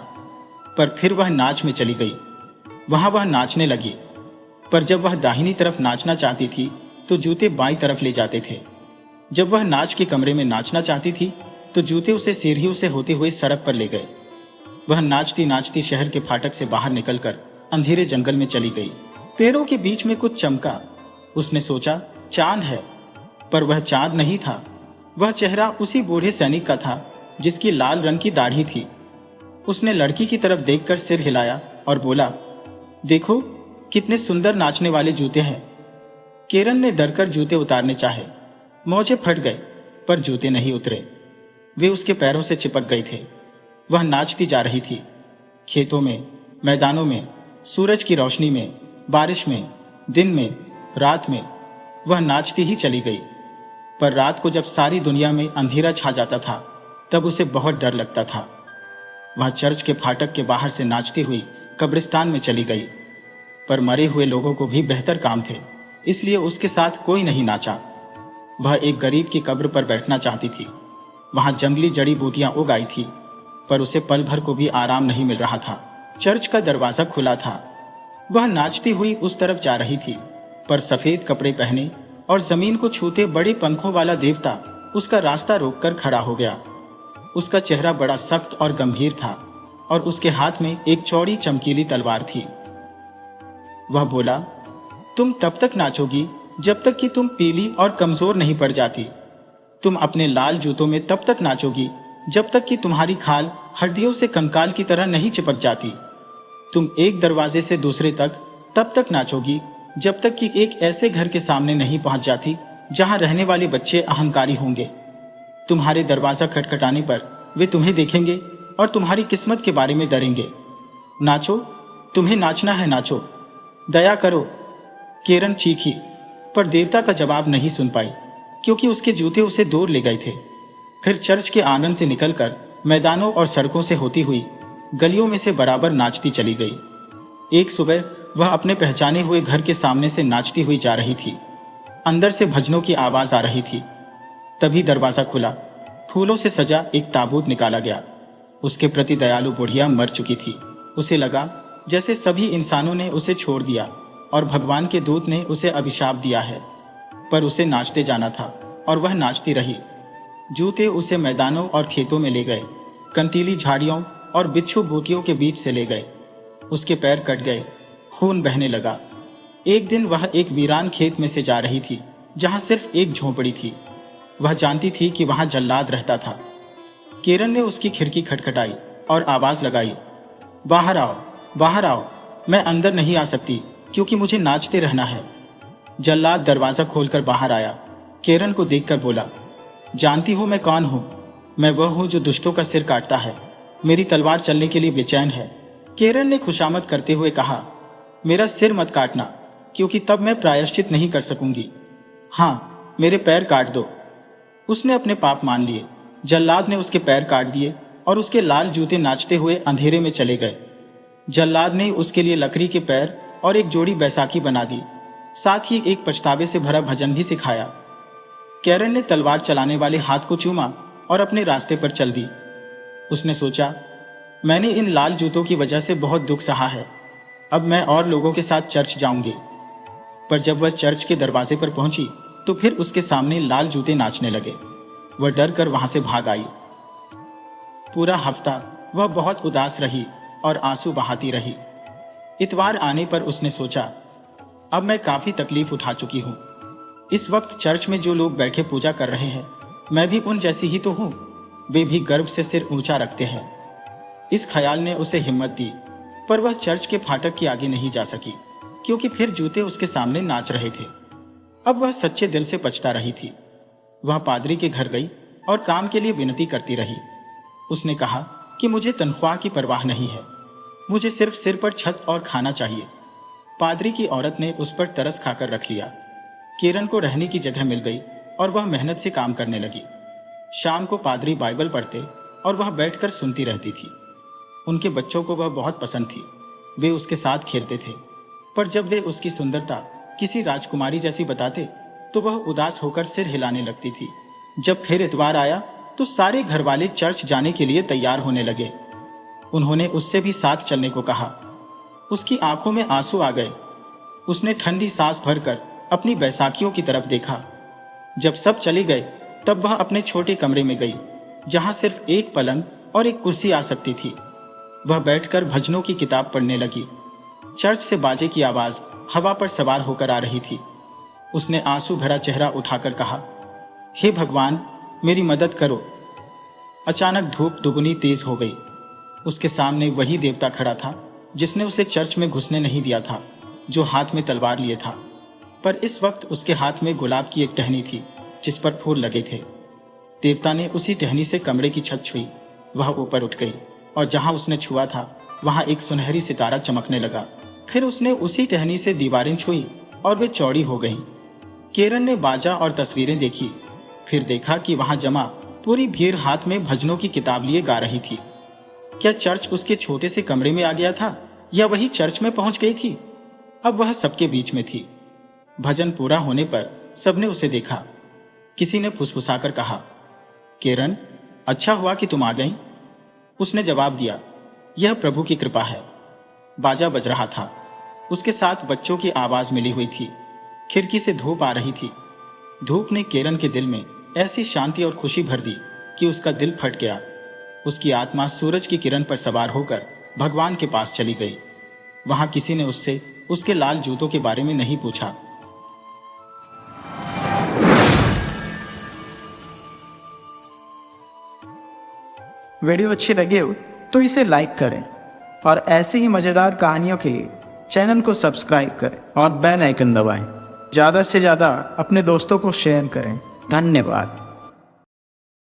पर फिर वह नाच में चली गई। वहां वह नाचने लगी, पर जब वह दाहिनी तरफ नाचना चाहती थी तो जूते बाईं तरफ ले जाते थे। जब वह नाच के कमरे में नाचना चाहती थी तो जूते उसे सीढ़ियों से होते हुए सड़क पर ले गए। वह नाचती नाचती शहर के फाटक से बाहर निकलकर अंधेरे जंगल में चली गई। पेड़ों के बीच में कुछ चमका। उसने सोचा चांद है, पर वह चांद नहीं था। वह चेहरा उसी बूढ़े सैनिक का था जिसकी लाल रंग की दाढ़ी थी। उसने लड़की की तरफ देखकर सिर हिलाया और बोला, देखो कितने सुंदर नाचने वाले जूते हैं। किरण ने डरकर जूते उतारने चाहे। मोजे फट गए, पर जूते नहीं उतरे। वे उसके पैरों से चिपक गए थे। वह नाचती जा रही थी, खेतों में, मैदानों में, सूरज की रोशनी में, बारिश में, दिन में, रात में। वह नाचती ही चली गई। पर रात को जब सारी दुनिया में अंधेरा छा जाता था तब उसे बहुत डर लगता था। वह चर्च के फाटक के बाहर से नाचती हुई कब्रिस्तान में चली गई, पर मरे हुए लोगों को भी बेहतर काम थे, इसलिए उसके साथ कोई नहीं नाचा। वह एक गरीब की कब्र पर बैठना चाहती थी। वहां जंगली जड़ी बूटियां उग आई थी, पर उसे पल भर को भी आराम नहीं मिल रहा था। चर्च का दरवाजा खुला था। वह नाचती हुई उस तरफ जा रही थी, पर सफेद कपड़े पहने और जमीन को छूते बड़े पंखों वाला देवता उसका रास्ता रोककर खड़ा हो गया। उसका चेहरा बड़ा सख्त और गंभीर था और उसके हाथ में एक चौड़ी चमकीली तलवार थी। वह बोला, तुम तब तक नाचोगी जब तक कि तुम पीली और कमजोर नहीं पड़ जाती। तुम अपने लाल जूतों में तब तक नाचोगी जब तक कि तुम्हारी खाल हड्डियों से कंकाल की तरह नहीं चिपक जाती। तुम एक दरवाजे से दूसरे तक तब तक नाचोगी जब तक कि एक ऐसे घर के सामने नहीं पहुंच जाती जहां रहने वाले बच्चे अहंकारी होंगे। तुम्हारे दरवाजा खटखटाने पर वे तुम्हें देखेंगे और तुम्हारी किस्मत के बारे में डरेंगे। नाचो, तुम्हें नाचना है, नाचो, दया करो। किरण चीखी, पर देवता का जवाब नहीं सुन पाई, क्योंकि उसके जूते उसे दूर ले गए थे। फिर चर्च के आंगन से निकलकर मैदानों और सड़कों से होती हुई गलियों में से बराबर नाचती चली गई। एक सुबह वह अपने पहचाने हुए घर के सामने से नाचती हुई जा रही थी। अंदर से भजनों की आवाज आ रही थी। तभी दरवाजा खुला। फूलों से सजा एक ताबूत निकाला गया। उसके प्रति दयालु बुढ़िया मर चुकी थी। उसे लगा जैसे सभी इंसानों ने उसे छोड़ दिया और भगवान के दूत ने उसे अभिशाप दिया है। पर उसे नाचते जाना था और वह नाचती रही। जूते उसे मैदानों और खेतों में ले गए, कंटीली झाड़ियों और बिच्छू बूटियों के बीच से ले गए। उसके पैर कट गए, खून बहने लगा। एक दिन वह एक वीरान खेत में से जा रही थी जहां सिर्फ एक झोंपड़ी थी। वह जानती थी कि वहां जल्लाद रहता था। किरण ने उसकी खिड़की खटखटाई और आवाज लगाई, बाहर आओ, बाहर आओ। मैं अंदर नहीं आ सकती क्योंकि मुझे नाचते रहना है। जल्लाद दरवाजा खोलकर बाहर आया। किरण को देखकर बोला, जानती हो मैं कौन हूं? मैं वह हूं जो दुष्टों का सिर काटता है। मेरी तलवार चलने के लिए बेचैन है। किरण ने खुशामद करते हुए कहा, मेरा सिर मत काटना, क्योंकि तब मैं प्रायश्चित नहीं कर सकूंगी। हाँ, मेरे पैर काट दो। उसने अपने पाप मान लिए। जल्लाद ने उसके पैर काट दिए और उसके लाल जूते नाचते हुए अंधेरे में चले गए। जल्लाद ने उसके लिए लकड़ी के पैर और एक जोड़ी बैसाखी बना दी, साथ ही एक पछतावे से भरा भजन भी सिखाया। किरण ने तलवार चलाने वाले हाथ को चूमा और अपने रास्ते पर चल दी। उसने सोचा, मैंने इन लाल जूतों की वजह से बहुत दुख सहा है। अब मैं और लोगों के साथ चर्च जाऊंगी। पर जब वह चर्च के दरवाजे पर पहुंची तो फिर उसके सामने लाल जूते नाचने लगे। वह डर कर वहां से भाग आई। पूरा हफ्ता वह बहुत उदास रही और आंसू बहाती रही। इतवार आने पर उसने सोचा, अब मैं काफी तकलीफ उठा चुकी हूं। इस वक्त चर्च में जो लोग बैठे पूजा कर रहे हैं, मैं भी उन जैसी ही तो हूं। वे भी गर्व से सिर ऊंचा रखते हैं। इस ख्याल ने उसे हिम्मत दी, पर वह चर्च के फाटक के आगे नहीं जा सकी, क्योंकि फिर जूते उसके सामने नाच रहे थे। अब वह सच्चे दिल से पछता रही थी। वह पादरी के घर गई और काम के लिए विनती करती रही। उसने कहा कि मुझे तनख्वाह की परवाह नहीं है, मुझे सिर्फ सिर पर छत और खाना चाहिए। पादरी की औरत ने उस पर तरस खाकर रख लिया। किरण को रहने की जगह मिल गई और वह मेहनत से काम करने लगी। शाम को पादरी बाइबल पढ़ते और वह बैठकर सुनती रहती थी। उनके बच्चों को वह बहुत पसंद थी। वे उसके साथ खेलते थे, पर जब वे उसकी सुंदरता किसी राजकुमारी जैसी बताते तो वह उदास होकर सिर हिलाने लगती थी। जब फिर इतवार आया तो सारे घरवाले चर्च जाने के लिए तैयार होने लगे। उन्होंने उससे भी साथ चलने को कहा। उसकी आंखों में आंसू आ गए। उसने ठंडी सांस भरकर अपनी बैसाखियों की तरफ देखा। जब सब चले गए तब वह अपने छोटे कमरे में गई, जहां सिर्फ एक पलंग और एक कुर्सी आ सकती थी। वह बैठकर भजनों की किताब पढ़ने लगी। चर्च से बाजे की आवाज हवा पर सवार होकर आ रही थी। उसने आंसू भरा चेहरा उठाकर कहा, हे भगवान, मेरी मदद करो। अचानक धूप दुगुनी तेज हो गई। उसके सामने वही देवता खड़ा था जिसने उसे चर्च में घुसने नहीं दिया था, जो हाथ में तलवार लिए था। पर इस वक्त उसके हाथ में गुलाब की एक टहनी थी जिस पर फूल लगे थे। देवता ने उसी टहनी से कमरे की छत छुई। वह ऊपर उठ गई और जहां उसने छुआ था वहां एक सुनहरी सितारा चमकने लगा। फिर उसने उसी टहनी से दीवारें छुई और वे चौड़ी हो गईं। किरण ने बाजा और तस्वीरें देखी। फिर देखा कि वहां जमा पूरी भीड़ हाथ में भजनों की किताब लिए गा रही थी। क्या चर्च उसके छोटे से कमरे में आ गया था या वही चर्च में पहुंच गई थी? अब वह सबके बीच में थी। भजन पूरा होने पर सबने उसे देखा। किसी ने फुसफुसाकर कहा, किरण, अच्छा हुआ कि तुम आ गई। उसने जवाब दिया, यह प्रभु की कृपा है। बाजा बज रहा था। उसके साथ बच्चों की आवाज मिली हुई थी। खिड़की से धूप आ रही थी। धूप ने किरण के दिल में ऐसी शांति और खुशी भर दी कि उसका दिल फट गया। उसकी आत्मा सूरज की किरण पर सवार होकर भगवान के पास चली गई। वहां किसी ने उससे उसके लाल जूतों के बारे में नहीं पूछा। वीडियो अच्छी लगी हो तो इसे लाइक करें और ऐसी ही मज़ेदार कहानियों के लिए चैनल को सब्सक्राइब करें और बेल आइकन दबाएं। ज़्यादा से ज़्यादा अपने दोस्तों को शेयर करें। धन्यवाद।